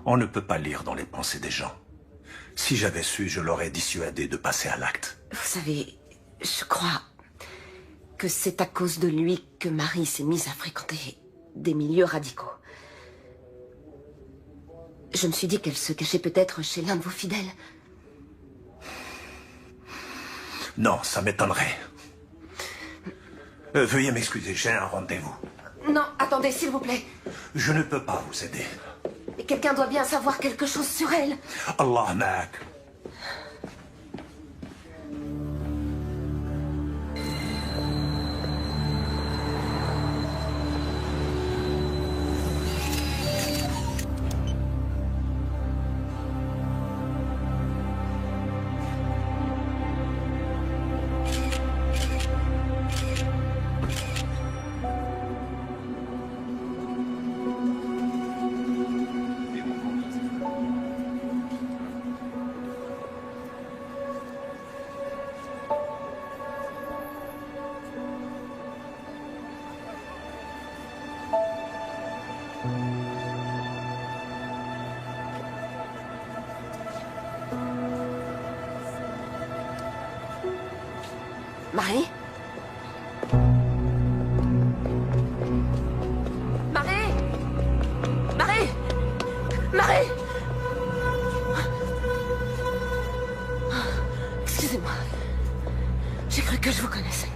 On ne peut pas lire dans les pensées des gens. Si j'avais su, je l'aurais dissuadé de passer à l'acte. Vous savez, je crois que c'est à cause de lui que Marie s'est mise à fréquenter des milieux radicaux. Je me suis dit qu'elle se cachait peut-être chez l'un de vos fidèles. Non, ça m'étonnerait. Veuillez m'excuser, j'ai un rendez-vous. Non, attendez, s'il vous plaît. Je ne peux pas vous aider. Mais quelqu'un doit bien savoir quelque chose sur elle. Allah ma'ak. Marie? Marie? Marie? Marie? Excusez-moi. J'ai cru que je vous connaissais.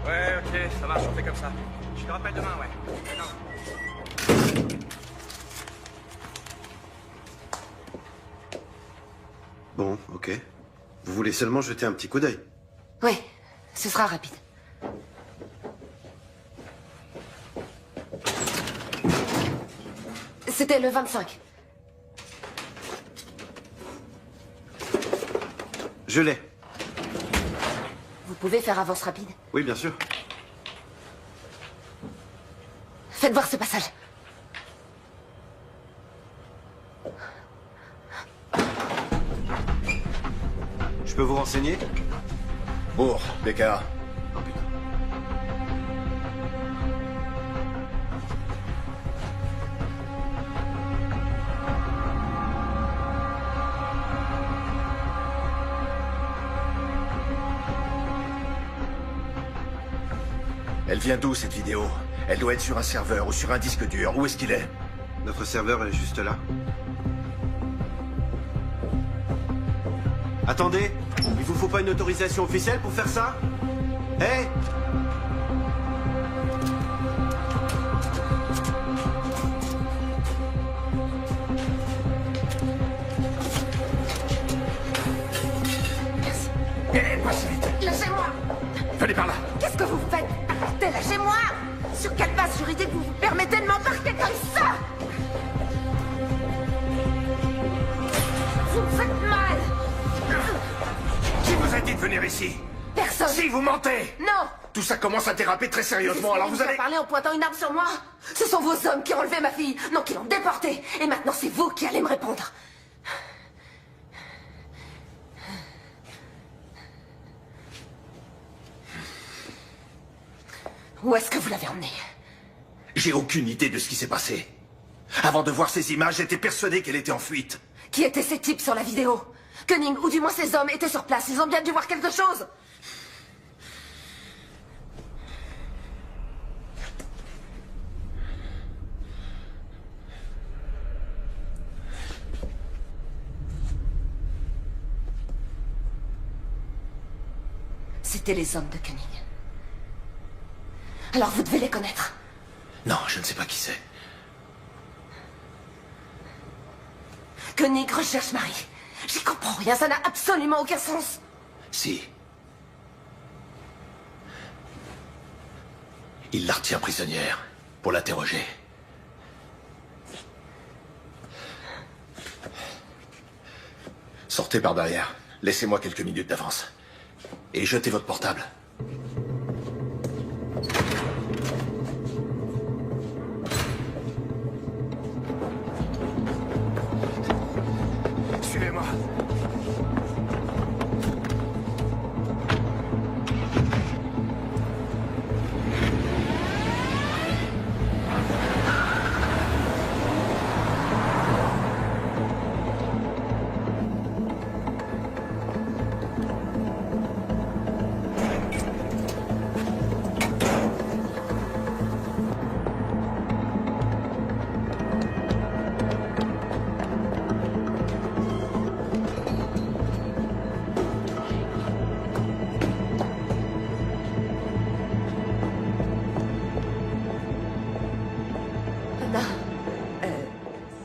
Ouais, ok, ça marche, on fait comme ça. Je te rappelle demain, ouais. Bon, ok. Vous voulez seulement jeter un petit coup d'œil? Oui, ce sera rapide. C'était le 25. Je l'ai. Vous pouvez faire avance rapide? Oui, bien sûr. Faites voir ce passage. Je peux vous renseigner? Bourg, BKA. Oh putain. Elle vient d'où, cette vidéo? Elle doit être sur un serveur ou sur un disque dur. Où est-ce qu'il est? Notre serveur est juste là. Attendez, il vous faut pas une autorisation officielle pour faire ça? Hé! Passe vite. Lâchez-moi! Venez par là. Qu'est-ce que vous faites? Arrêtez, lâchez-moi! Sur quelle base juridique vous vous permettez de m'embarquer comme ça? Vous me faites mal! Qui vous a dit de venir ici? Personne! Si, vous mentez! Non! Tout ça commence à déraper très sérieusement, alors vous allez... parler en pointant une arme sur moi? Ce sont vos hommes qui ont enlevé ma fille, non, qui l'ont déportée. Et maintenant, c'est vous qui allez me répondre. Où est-ce que vous l'avez emmenée? J'ai aucune idée de ce qui s'est passé. Avant de voir ces images, j'étais persuadé qu'elle était en fuite. Qui étaient ces types sur la vidéo? Koenig, ou du moins ces hommes, étaient sur place. Ils ont bien dû voir quelque chose. C'étaient les hommes de Koenig. Alors vous devez les connaître. Non, je ne sais pas qui c'est. Koenig recherche Marie. J'y comprends rien, ça n'a absolument aucun sens. Si. Il la retient prisonnière pour l'interroger. Sortez par derrière. Laissez-moi quelques minutes d'avance. Et jetez votre portable. Suivez-moi. Anna,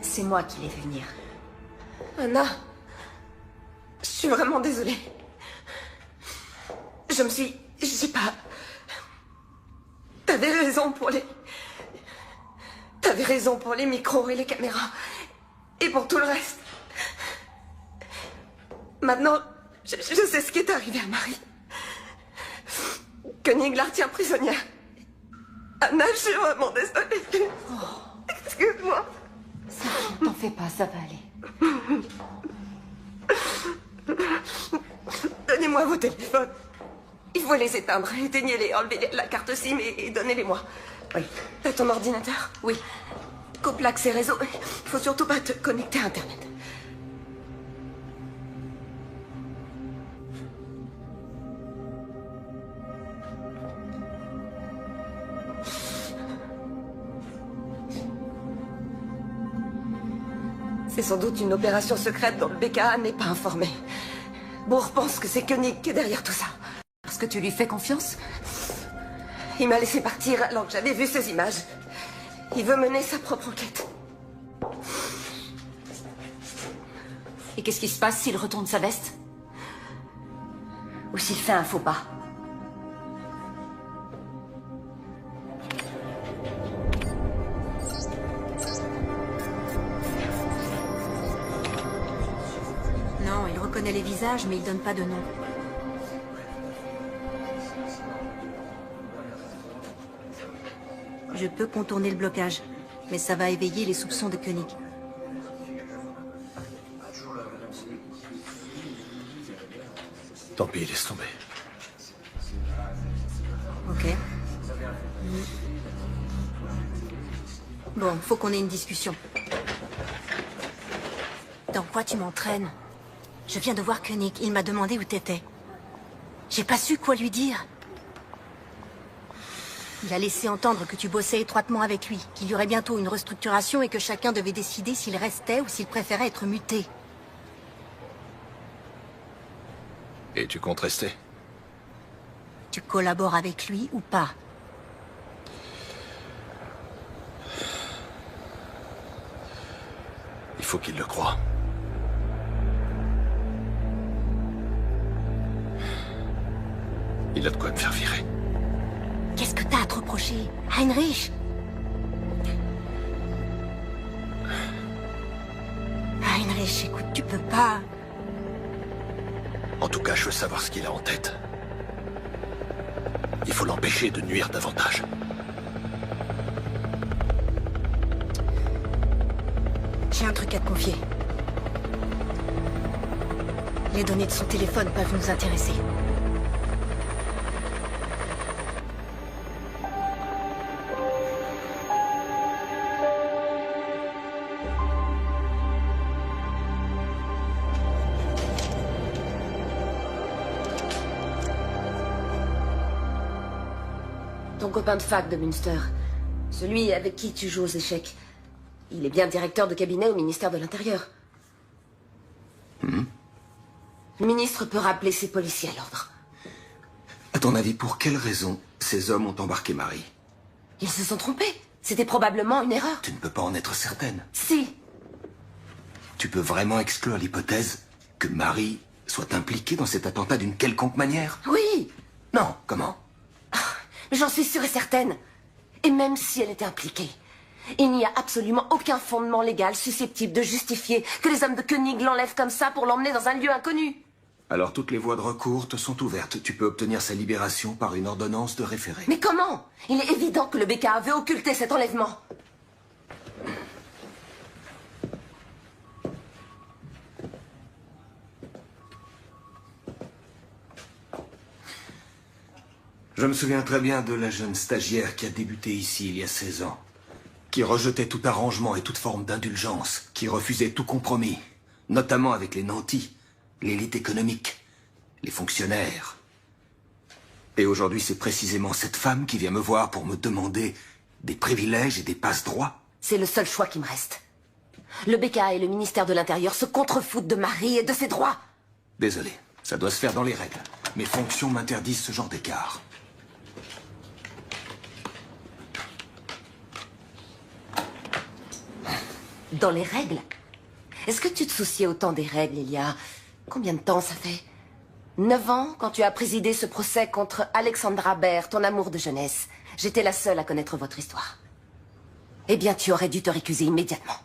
C'est moi qui l'ai fait venir. Anna, je suis vraiment désolée. Je sais pas... T'avais raison pour les micros et les caméras. Et pour tout le reste. Maintenant, je sais ce qui est arrivé à Marie. Koenig la retient prisonnière. Anna, je suis vraiment désolée. Excuse-moi. T'en fais pas, ça va aller. Donnez-moi vos téléphones. Il faut les éteindre. Éteignez-les, enlevez la carte SIM et donnez-les-moi. Oui. T'as ton ordinateur? Oui. Coupe l'accès réseau. Il faut surtout pas te connecter à Internet. C'est sans doute une opération secrète dont le BKA n'est pas informé. Bourg pense que c'est Koenig qui est derrière tout ça. Parce que tu lui fais confiance? Il m'a laissé partir alors que j'avais vu ces images. Il veut mener sa propre enquête. Et qu'est-ce qui se passe s'il retourne sa veste? Ou s'il fait un faux pas. Non, il reconnaît les visages, mais il donne pas de nom. Je peux contourner le blocage, mais ça va éveiller les soupçons de Koenig. Tant pis, laisse tomber. Ok. Bon, faut qu'on ait une discussion. Dans quoi tu m'entraînes? Je viens de voir Koenig, il m'a demandé où t'étais. J'ai pas su quoi lui dire. Il a laissé entendre que tu bossais étroitement avec lui, qu'il y aurait bientôt une restructuration et que chacun devait décider s'il restait ou s'il préférait être muté. Et tu comptes rester? Tu collabores avec lui ou pas? Il faut qu'il le croie. Il a de quoi me faire virer. Qu'est-ce que t'as à te reprocher, Heinrich? Heinrich, écoute, tu peux pas... En tout cas, je veux savoir ce qu'il a en tête. Il faut l'empêcher de nuire davantage. J'ai un truc à te confier. Les données de son téléphone peuvent nous intéresser. Ton copain de fac de Münster. Celui avec qui tu joues aux échecs. Il est bien directeur de cabinet au ministère de l'Intérieur. Le ministre peut rappeler ses policiers à l'ordre. À ton avis, pour quelle raison ces hommes ont embarqué Marie? Ils se sont trompés. C'était probablement une erreur. Tu ne peux pas en être certaine. Si. Tu peux vraiment exclure l'hypothèse que Marie soit impliquée dans cet attentat d'une quelconque manière? Oui. Non, comment? J'en suis sûre et certaine. Et même si elle était impliquée, Il n'y a absolument aucun fondement légal susceptible de justifier que les hommes de Koenig l'enlèvent comme ça pour l'emmener dans un lieu inconnu. Alors toutes les voies de recours te sont ouvertes. Tu peux obtenir sa libération par une ordonnance de référé. Mais comment? Il est évident que le BKA veut occulter cet enlèvement. Je me souviens très bien de la jeune stagiaire qui a débuté ici il y a 16 ans. Qui rejetait tout arrangement et toute forme d'indulgence. Qui refusait tout compromis. Notamment avec les nantis, l'élite économique, les fonctionnaires. Et aujourd'hui, c'est précisément cette femme qui vient me voir pour me demander des privilèges et des passe-droits. C'est le seul choix qui me reste. Le BKA et le ministère de l'Intérieur se contrefoutent de Marie et de ses droits. Désolé, ça doit se faire dans les règles. Mes fonctions m'interdisent ce genre d'écart. Dans les règles? Est-ce que tu te souciais autant des règles il y a... Combien de temps ça fait? 9 ans, quand tu as présidé ce procès contre Alexandra Baer, ton amour de jeunesse. J'étais la seule à connaître votre histoire. Eh bien, tu aurais dû te récuser immédiatement.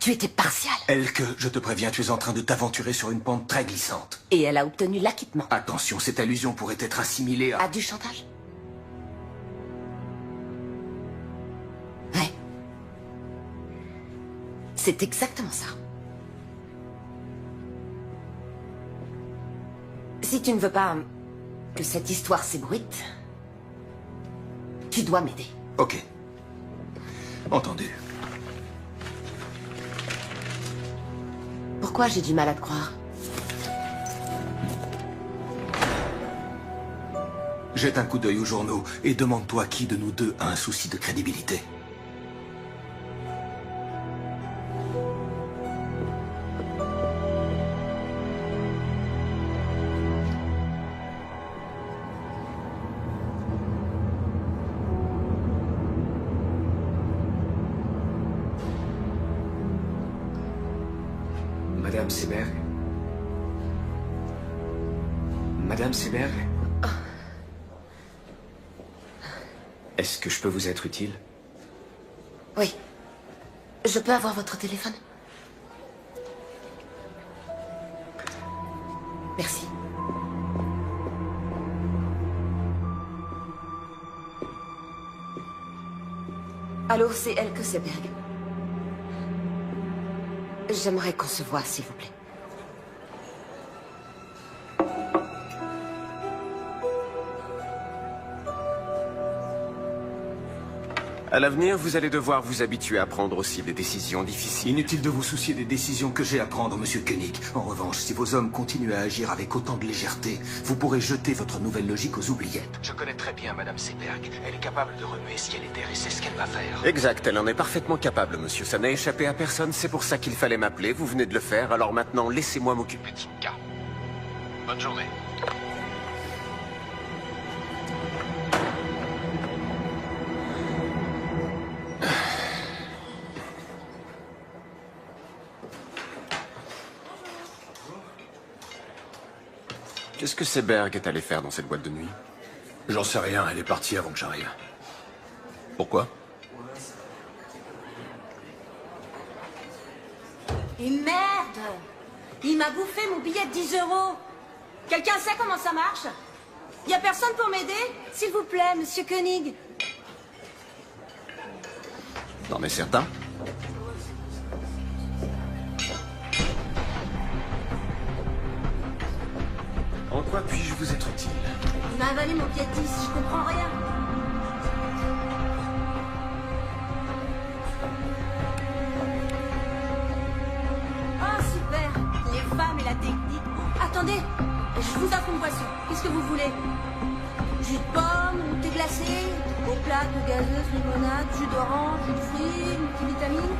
Tu étais partial. Elke, je te préviens, tu es en train de t'aventurer sur une pente très glissante. Et elle a obtenu l'acquittement. Attention, cette allusion pourrait être assimilée à... À du chantage? Ouais. C'est exactement ça. Si tu ne veux pas que cette histoire s'ébruite, tu dois m'aider. Ok. Entendu. Pourquoi j'ai du mal à te croire? Jette un coup d'œil aux journaux et demande-toi qui de nous deux a un souci de crédibilité. Madame Seberg? Madame Seberg? Est-ce que je peux vous être utile? Oui. Je peux avoir votre téléphone? Merci. Allô, c'est Elke Seberg. J'aimerais qu'on se voie, s'il vous plaît. À l'avenir, vous allez devoir vous habituer à prendre aussi des décisions difficiles. Inutile de vous soucier des décisions que j'ai à prendre, monsieur Koenig. En revanche, si vos hommes continuent à agir avec autant de légèreté, vous pourrez jeter votre nouvelle logique aux oubliettes. Je connais très bien Madame Seberg. Elle est capable de remuer ciel et terre et c'est ce qu'elle va faire. Exact, elle en est parfaitement capable, monsieur. Ça n'a échappé à personne, c'est pour ça qu'il fallait m'appeler. Vous venez de le faire, alors maintenant, laissez-moi m'occuper de Tinka. Bonne journée. Qu'est-ce que Seberg est allé faire dans cette boîte de nuit? J'en sais rien, elle est partie avant que j'arrive. Pourquoi? Et merde! Il m'a bouffé mon billet de 10 €. Quelqu'un sait comment ça marche? Y a personne pour m'aider? S'il vous plaît, monsieur Koenig. T'en es certain? En quoi puis-je vous être utile? Il m'a avalé mon billet de 10, je comprends rien. Oh, super! Les femmes et la technique. Attendez, je vous offre une boisson. Qu'est-ce que vous voulez? Jus de pomme, thé glacé, eau plate, gazeuse, limonade, jus d'orange, jus de fruits, multivitamines.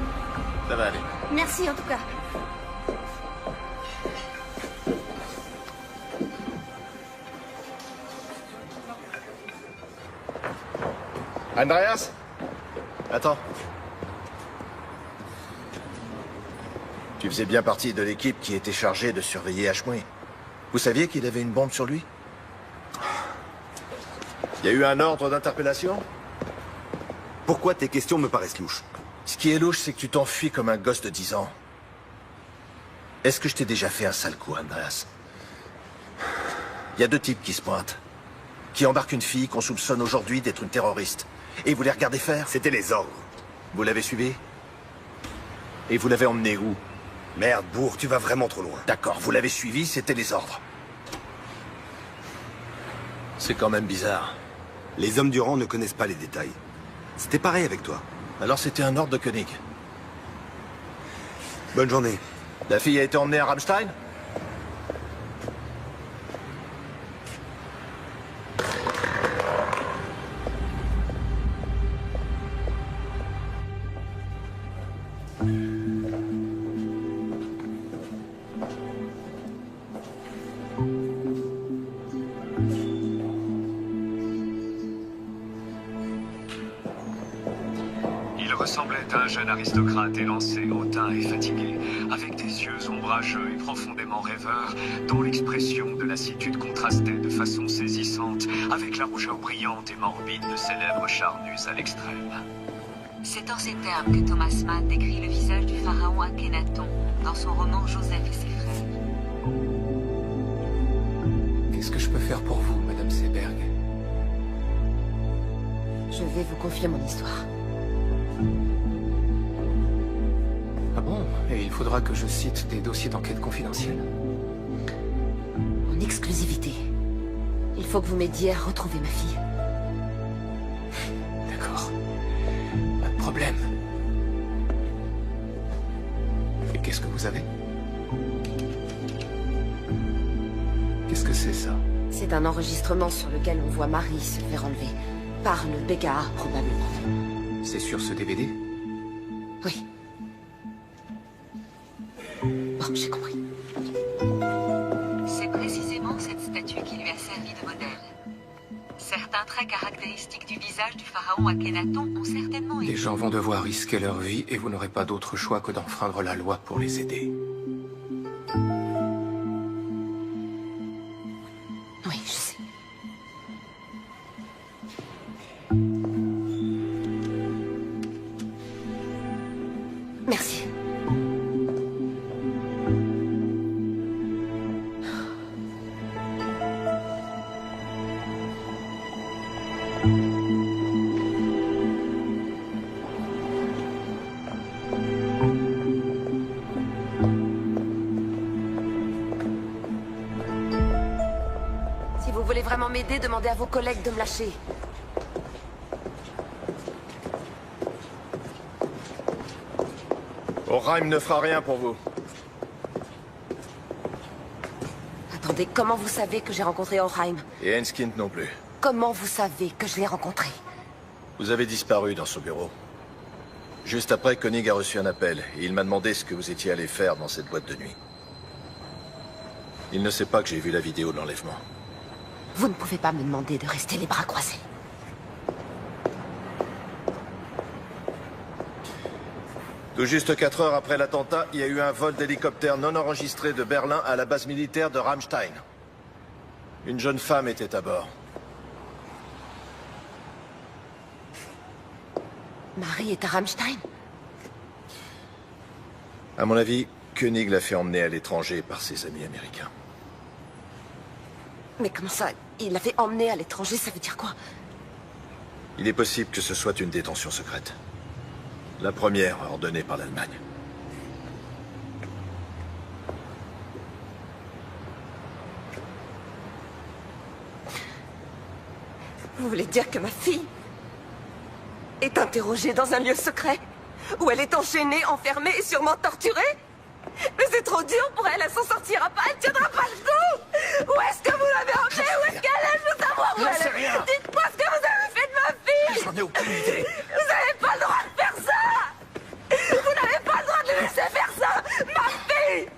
Ça va aller. Merci en tout cas. Andreas? Attends. Tu faisais bien partie de l'équipe qui était chargée de surveiller Ashmui. Vous saviez qu'il avait une bombe sur lui? Il y a eu un ordre d'interpellation? Pourquoi tes questions me paraissent louches? Ce qui est louche, c'est que tu t'enfuis comme un gosse de 10 ans. Est-ce que je t'ai déjà fait un sale coup, Andreas? Il y a 2 types qui se pointent. Qui embarquent une fille qu'on soupçonne aujourd'hui d'être une terroriste. Et vous les regardez faire? C'était les ordres. Vous l'avez suivi? Et vous l'avez emmené où? Merde, bourre, tu vas vraiment trop loin. D'accord, vous l'avez suivi, c'était les ordres. C'est quand même bizarre. Les hommes du rang ne connaissent pas les détails. C'était pareil avec toi. Alors c'était un ordre de Koenig. Bonne journée. La fille a été emmenée à Rammstein? Il ressemblait à un jeune aristocrate élancé, hautain et fatigué, avec des yeux ombrageux et profondément rêveurs, dont l'expression de lassitude contrastait de façon saisissante avec la rougeur brillante et morbide de ses lèvres charnues à l'extrême. C'est en ces termes que Thomas Mann décrit le visage du pharaon Akhenaton dans son roman Joseph et ses frères. Qu'est-ce que je peux faire pour vous, Madame Seberg? Je vais vous confier mon histoire. Ah bon? Et il faudra que je cite des dossiers d'enquête confidentiels? En exclusivité. Il faut que vous m'aidiez à retrouver ma fille. D'accord. Pas de problème. Et qu'est-ce que vous avez? Qu'est-ce que c'est, ça? C'est un enregistrement sur lequel on voit Marie se faire enlever. Par le BKA, probablement. C'est sur ce DVD? Oui. Bon, j'ai compris. C'est précisément cette statue qui lui a servi de modèle. Certains traits caractéristiques du visage du pharaon Akhenaton ont certainement été... Les gens vont devoir risquer leur vie et vous n'aurez pas d'autre choix que d'enfreindre la loi pour les aider. Oui, je sais. Merci. Si vous voulez vraiment m'aider, demandez à vos collègues de me lâcher. Oheim ne fera rien pour vous. Attendez, comment vous savez que j'ai rencontré Oheim? Et Enskind non plus. Comment vous savez que je l'ai rencontré? Vous avez disparu dans son bureau. Juste après, Koenig a reçu un appel, et il m'a demandé ce que vous étiez allé faire dans cette boîte de nuit. Il ne sait pas que j'ai vu la vidéo de l'enlèvement. Vous ne pouvez pas me demander de rester les bras croisés. Tout juste 4 heures après l'attentat, il y a eu un vol d'hélicoptère non enregistré de Berlin à la base militaire de Rammstein. Une jeune femme était à bord. Marie est à Rammstein? À mon avis, Koenig l'a fait emmener à l'étranger par ses amis américains. Mais comment ça? Il l'avait emmenée à l'étranger, ça veut dire quoi? Il est possible que ce soit une détention secrète. La première ordonnée par l'Allemagne. Vous voulez dire que ma fille est interrogée dans un lieu secret? Où elle est enchaînée, enfermée et sûrement torturée? Mais c'est trop dur pour elle, elle s'en sortira pas, elle tiendra pas le coup! Où est-ce que vous l'avez emmenée? Où est-ce qu'elle est? Je veux savoir où elle est! Dites-moi ce que vous avez fait de ma fille! J'en ai aucune idée! Vous n'avez pas le droit de faire ça! Vous n'avez pas le droit de le laisser faire ça! Ma fille!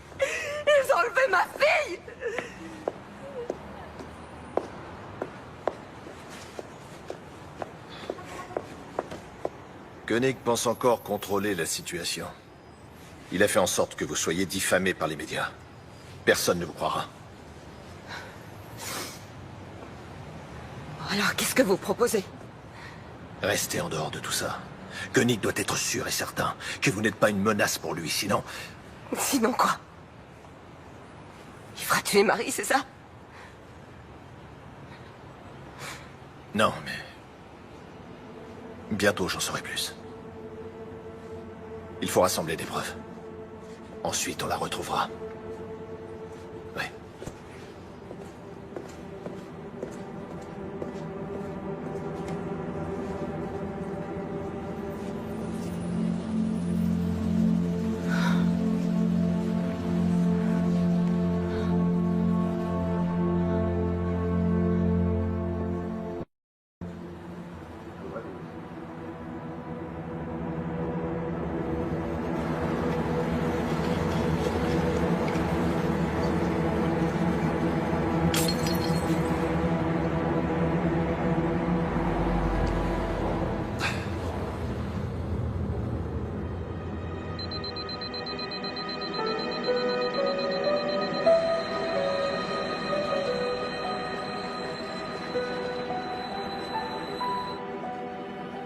Ils ont enlevé ma fille! Koenig pense encore contrôler la situation. Il a fait en sorte que vous soyez diffamés par les médias. Personne ne vous croira. Alors, qu'est-ce que vous proposez? Restez en dehors de tout ça. Koenig doit être sûr et certain que vous n'êtes pas une menace pour lui, sinon... Sinon quoi? Il fera tuer Marie, c'est ça? Non, mais... bientôt, j'en saurai plus. Il faut rassembler des preuves. Ensuite, on la retrouvera. Ouais.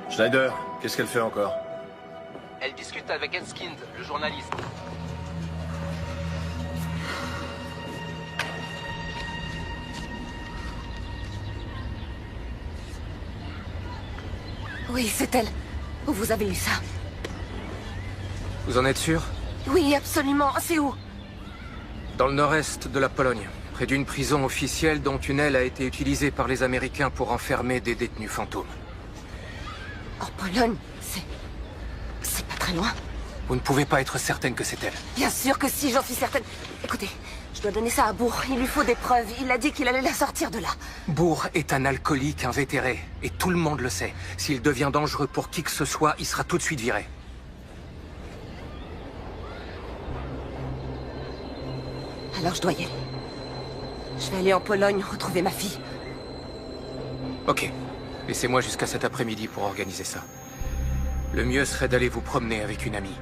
Schneider, qu'est-ce qu'elle fait encore? Elle discute avec Enskind, le journaliste. Oui, c'est elle. Où vous avez eu ça? Vous en êtes sûr? Oui, absolument. C'est où? Dans le nord-est de la Pologne, près d'une prison officielle dont une aile a été utilisée par les Américains pour enfermer des détenus fantômes. En Pologne, c'est pas très loin. Vous ne pouvez pas être certaine que c'est elle. Bien sûr que si, j'en suis certaine. Écoutez, je dois donner ça à Bourg. Il lui faut des preuves. Il a dit qu'il allait la sortir de là. Bourg est un alcoolique invétéré, et tout le monde le sait. S'il devient dangereux pour qui que ce soit, il sera tout de suite viré. Alors je dois y aller. Je vais aller en Pologne retrouver ma fille. Ok. Laissez-moi jusqu'à cet après-midi pour organiser ça. Le mieux serait d'aller vous promener avec une amie.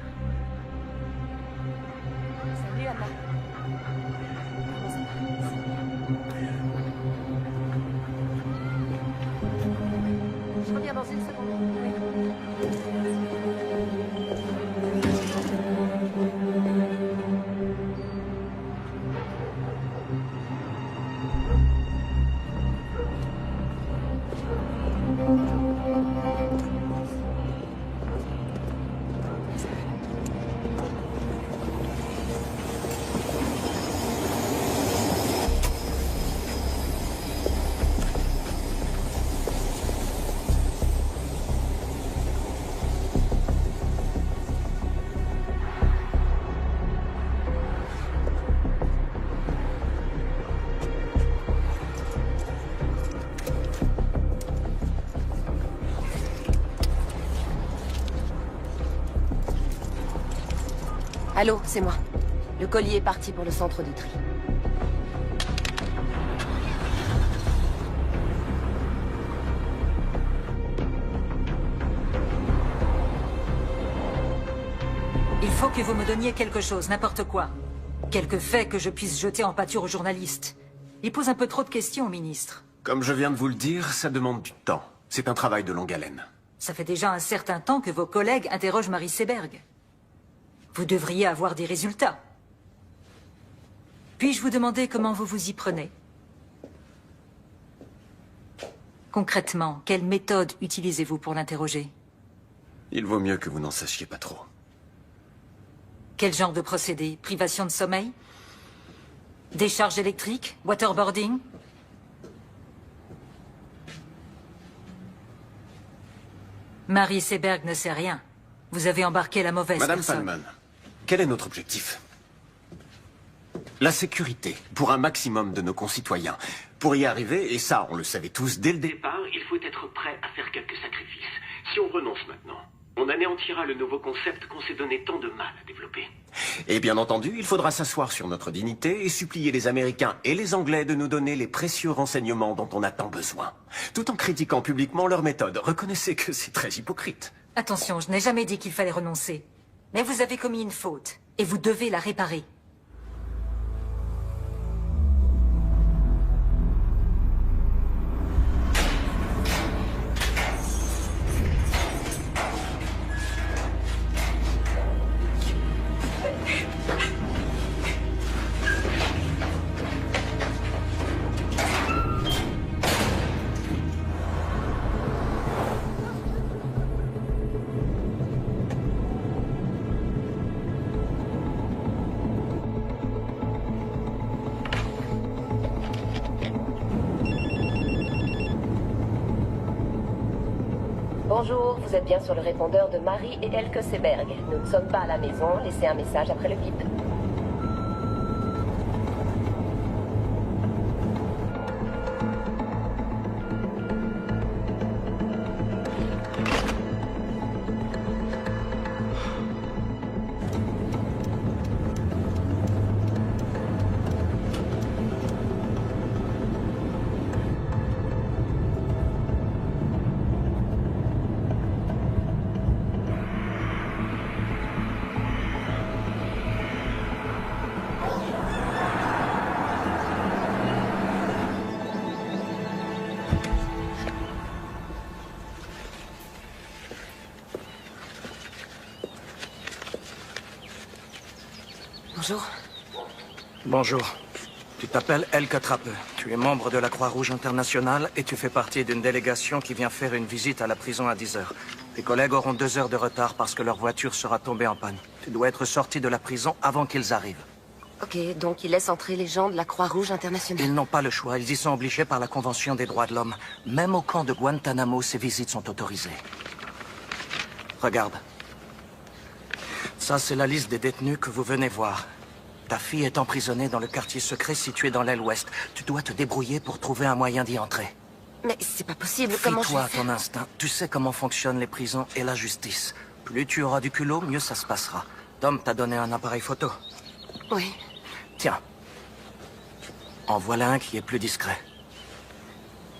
Salut, Anna. Je reviens dans une seconde. Allô, c'est moi. Le colis est parti pour le centre de tri. Il faut que vous me donniez quelque chose, n'importe quoi. Quelques faits que je puisse jeter en pâture aux journalistes. Il pose un peu trop de questions, ministre. Comme je viens de vous le dire, ça demande du temps. C'est un travail de longue haleine. Ça fait déjà un certain temps que vos collègues interrogent Marie Seberg. Vous devriez avoir des résultats. Puis-je vous demander comment vous vous y prenez? Concrètement, quelle méthode utilisez-vous pour l'interroger? Il vaut mieux que vous n'en sachiez pas trop. Quel genre de procédé? Privation de sommeil? Décharge électrique? Waterboarding? Marie Seberg ne sait rien. Vous avez embarqué la mauvaise Madame personne. Fallman, quel est notre objectif? La sécurité, pour un maximum de nos concitoyens. Pour y arriver, et ça on le savait tous dès le départ, Il faut être prêt à faire quelques sacrifices. Si on renonce maintenant, on anéantira le nouveau concept qu'on s'est donné tant de mal à développer. Et bien entendu, il faudra s'asseoir sur notre dignité et supplier les Américains et les Anglais de nous donner les précieux renseignements dont on a tant besoin. Tout en critiquant publiquement leur méthode. Reconnaissez que c'est très hypocrite. Attention, je n'ai jamais dit qu'il fallait renoncer. Mais vous avez commis une faute, et vous devez la réparer. Bonjour, vous êtes bien sur le répondeur de Marie et Elke Seberg. Nous ne sommes pas à la maison, laissez un message après le bip. Bonjour. Bonjour. Tu t'appelles Elke Trappe. Tu es membre de la Croix-Rouge internationale et tu fais partie d'une délégation qui vient faire une visite à la prison à 10 heures. Tes collègues auront 2 heures de retard parce que leur voiture sera tombée en panne. Tu dois être sorti de la prison avant qu'ils arrivent. Ok, donc ils laissent entrer les gens de la Croix-Rouge internationale. Ils n'ont pas le choix. Ils y sont obligés par la Convention des droits de l'homme. Même au camp de Guantanamo, ces visites sont autorisées. Regarde. Ça, c'est la liste des détenus que vous venez voir. Ta fille est emprisonnée dans le quartier secret situé dans l'aile ouest. Tu dois te débrouiller pour trouver un moyen d'y entrer. Mais c'est pas possible, comment je vais Fie-toi à faire? ton instinct. Tu sais comment fonctionnent les prisons et la justice. Plus tu auras du culot, mieux ça se passera. Tom t'a donné un appareil photo. Oui. Tiens. En voilà un qui est plus discret.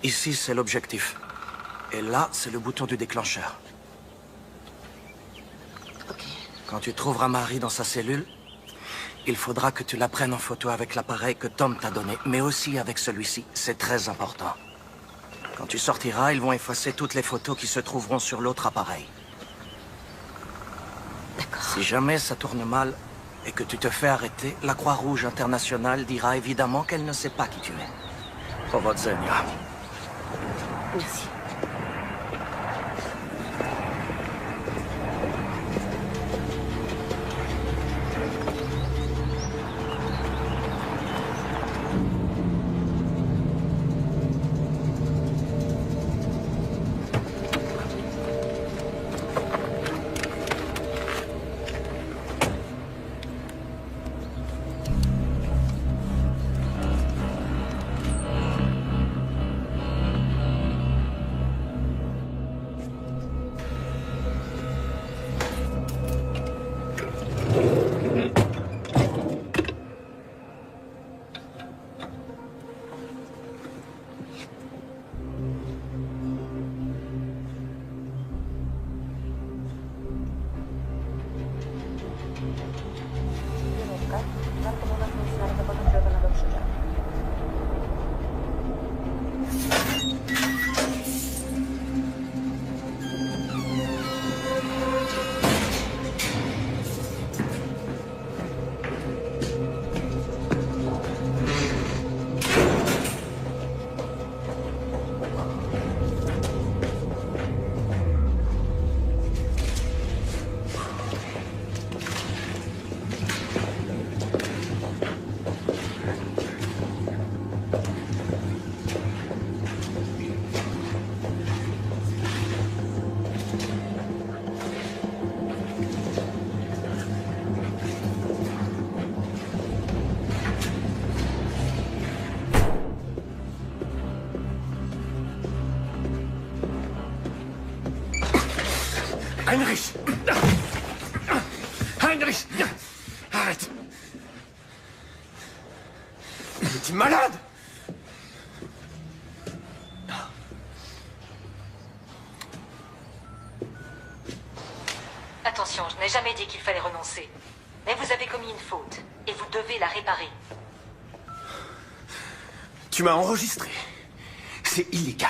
Ici, c'est l'objectif. Et là, c'est le bouton du déclencheur. Quand tu trouveras Marie dans sa cellule, il faudra que tu la prennes en photo avec l'appareil que Tom t'a donné, mais aussi avec celui-ci. C'est très important. Quand tu sortiras, ils vont effacer toutes les photos qui se trouveront sur l'autre appareil. Si jamais ça tourne mal et que tu te fais arrêter, la Croix-Rouge internationale dira évidemment qu'elle ne sait pas qui tu es. Powodzenia. Merci. Heinrich! Heinrich! Arrête! Mais t'es malade! Attention, je n'ai jamais dit qu'il fallait renoncer. Mais vous avez commis une faute, et vous devez la réparer. Tu m'as enregistré. C'est illégal.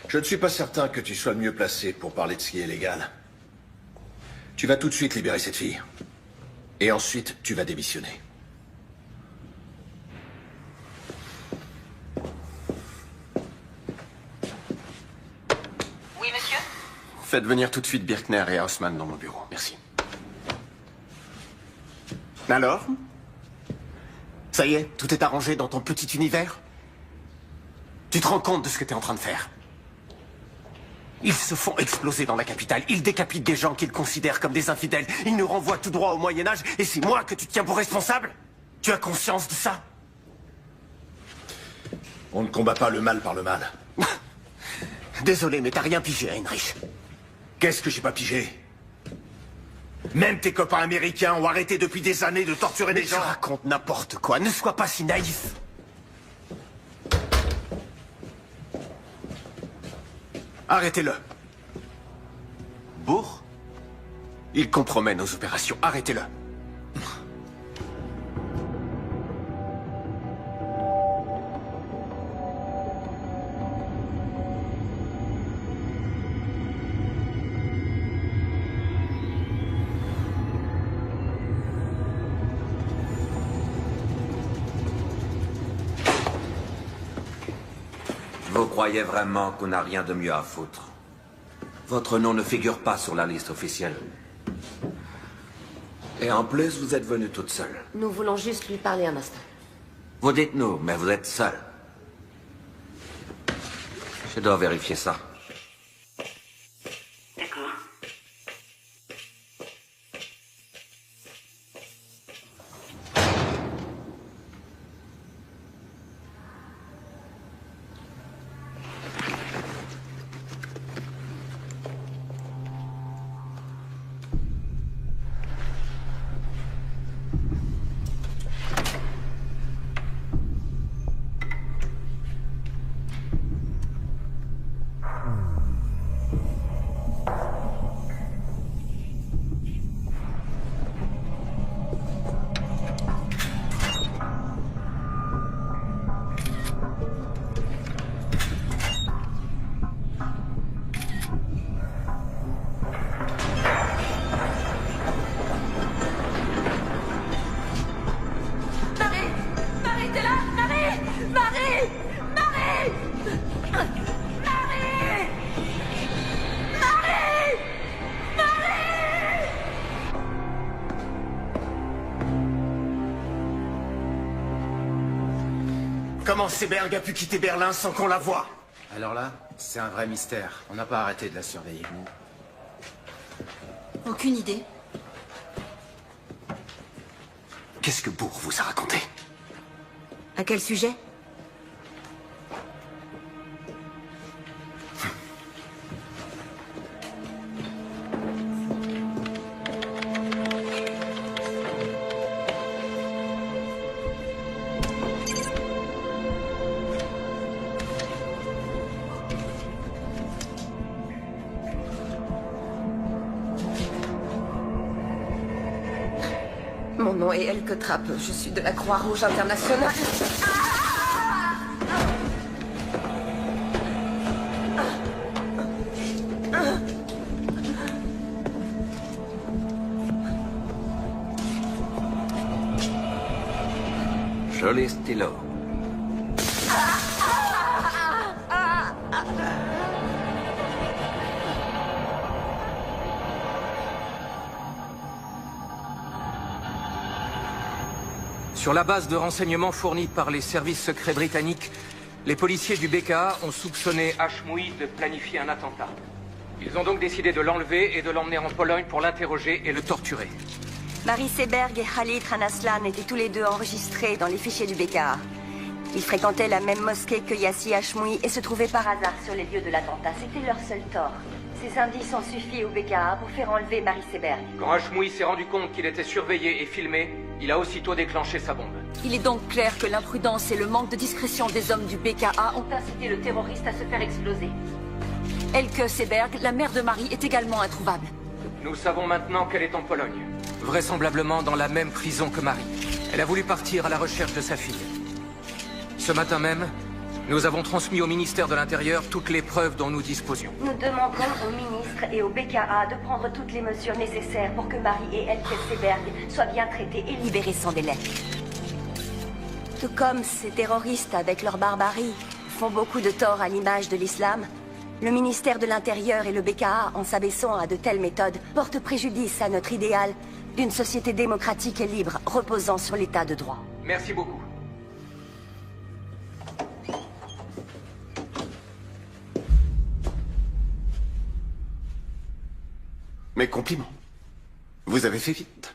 Je ne suis pas certain que tu sois le mieux placé pour parler de ce qui est légal. Tu vas tout de suite libérer cette fille. Et ensuite, tu vas démissionner. Oui, monsieur? Faites venir tout de suite Birkner et Haussmann dans mon bureau. Merci. Alors? Ça y est, tout est arrangé dans ton petit univers? Tu te rends compte de ce que t'es en train de faire? Ils se font exploser dans la capitale. Ils décapitent des gens qu'ils considèrent comme des infidèles. Ils nous renvoient tout droit au Moyen-Âge. Et c'est moi que tu tiens pour responsable? Tu as conscience de ça? On ne combat pas le mal par le mal. Désolé, mais t'as rien pigé, Heinrich. Qu'est-ce que j'ai pas pigé? Même tes copains américains ont arrêté depuis des années de torturer des gens. Tu racontes n'importe quoi. Ne sois pas si naïf. Arrêtez-le. Bourg? Il compromet nos opérations. Arrêtez-le. Vous croyez vraiment qu'on n'a rien de mieux à foutre? Votre nom ne figure pas sur la liste officielle. Et en plus, vous êtes venue toute seule. Nous voulons juste lui parler un instant. Vous dites nous, mais vous êtes seule. Je dois vérifier ça. D'accord. Comment Seberg a pu quitter Berlin sans qu'on la voie? Alors là, c'est un vrai mystère. On n'a pas arrêté de la surveiller. Aucune idée. Qu'est-ce que Bourg vous a raconté? À quel sujet? Mon nom est Elke Trappe. Je suis de la Croix-Rouge internationale. Joli stylo. Sur la base de renseignements fournis par les services secrets britanniques, les policiers du BKA ont soupçonné Hashmoui de planifier un attentat. Ils ont donc décidé de l'enlever et de l'emmener en Pologne pour l'interroger et le torturer. Marie Seberg et Khalid Ranaslan étaient tous les deux enregistrés dans les fichiers du BKA. Ils fréquentaient la même mosquée que Yassi Hashmoui et se trouvaient par hasard sur les lieux de l'attentat. C'était leur seul tort. Ces indices ont suffi au BKA pour faire enlever Marie Seberg. Quand Hashmoui s'est rendu compte qu'il était surveillé et filmé, il a aussitôt déclenché sa bombe. Il est donc clair que l'imprudence et le manque de discrétion des hommes du BKA ont incité le terroriste à se faire exploser. Elke Seberg, la mère de Marie, est également introuvable. Nous savons maintenant qu'elle est en Pologne. Vraisemblablement dans la même prison que Marie. Elle a voulu partir à la recherche de sa fille. Ce matin même, nous avons transmis au ministère de l'Intérieur toutes les preuves dont nous disposions. Nous demandons au ministre et au BKA de prendre toutes les mesures nécessaires pour que Marie et Elke Seberg soient bien traitées et libérées sans délai. Tout comme ces terroristes, avec leur barbarie, font beaucoup de tort à l'image de l'islam, le ministère de l'Intérieur et le BKA, en s'abaissant à de telles méthodes, portent préjudice à notre idéal d'une société démocratique et libre, reposant sur l'état de droit. Merci beaucoup. Mes compliments. Vous avez fait vite.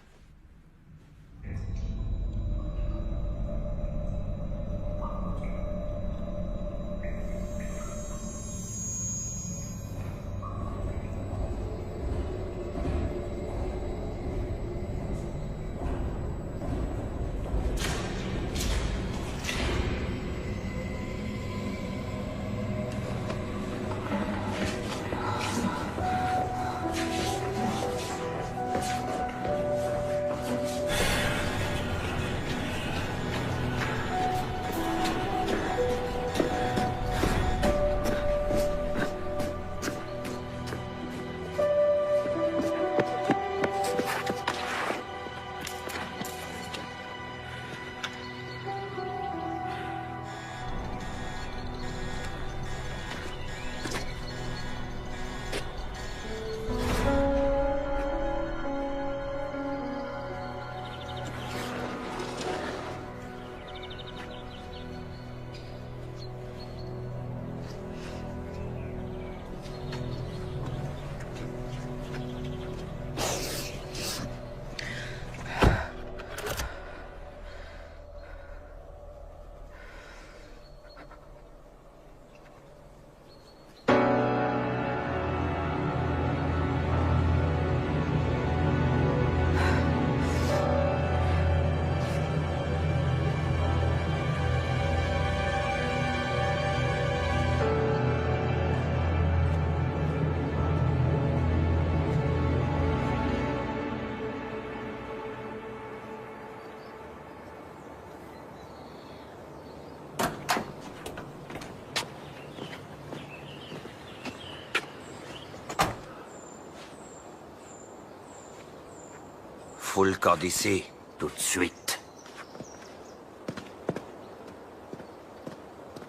Faut le corps d'ici, tout de suite.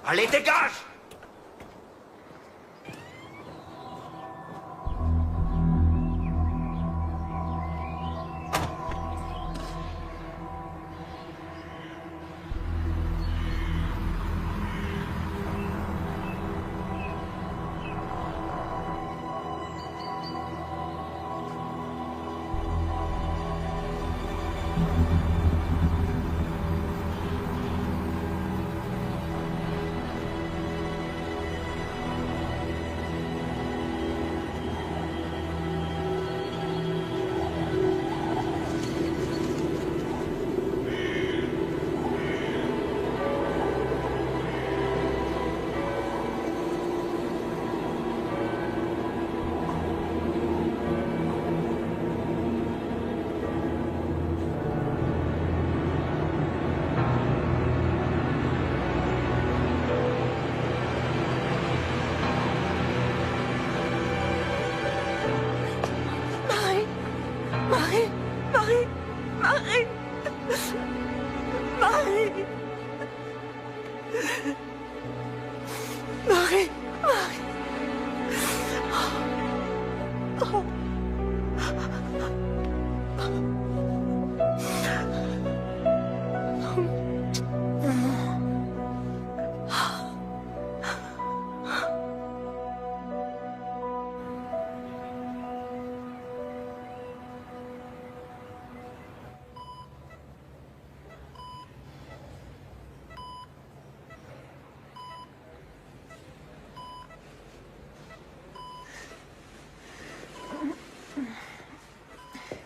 Allez, dégage!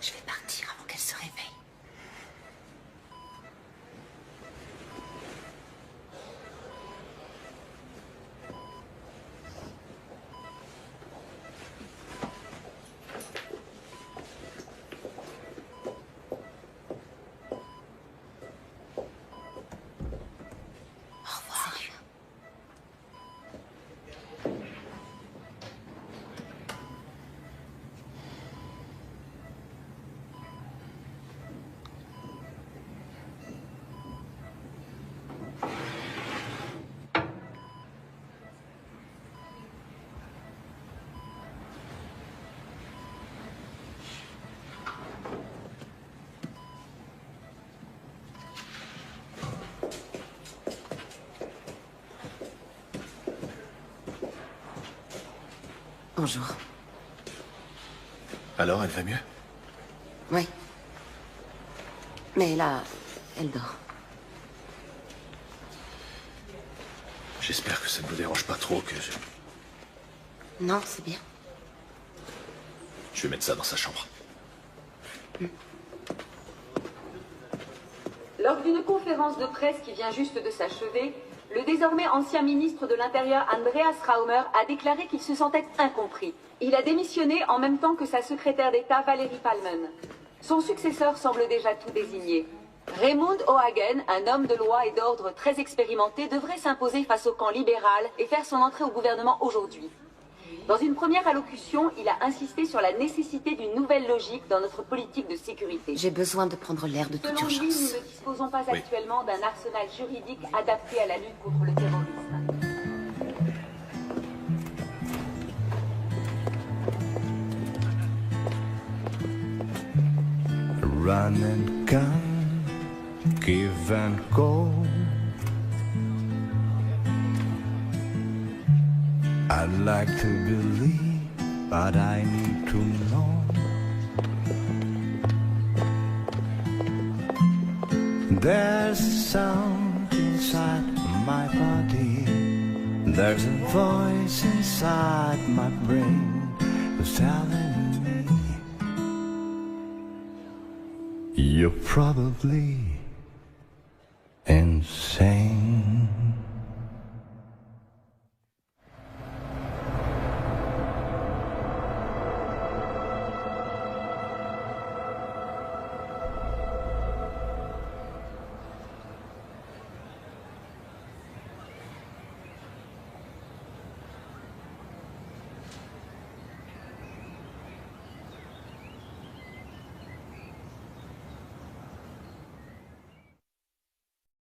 Je vais partir avant qu'elle se réveille. Au revoir. Bonjour. Alors, elle va mieux? Oui. Mais là, elle dort. J'espère que ça ne vous dérange pas trop que je... Non, c'est bien. Je vais mettre ça dans sa chambre. Lors d'une conférence de presse qui vient juste de s'achever, le désormais ancien ministre de l'Intérieur Andreas Raumer a déclaré qu'il se sentait incompris. Il a démissionné en même temps que sa secrétaire d'État Valérie Palmen. Son successeur semble déjà tout désigné. Raymond O'Hagan, un homme de loi et d'ordre très expérimenté, devrait s'imposer face au camp libéral et faire son entrée au gouvernement aujourd'hui. Dans une première allocution, il a insisté sur la nécessité d'une nouvelle logique dans notre politique de sécurité. J'ai besoin de prendre l'air de toute Selon lui, urgence. nous ne disposons pas actuellement d'un arsenal juridique adapté à la lutte contre le terrorisme. Run and gun, give and go. I'd like to believe, but I need to know. There's a sound inside my body. There's a voice inside my brain who's telling me you're probably insane.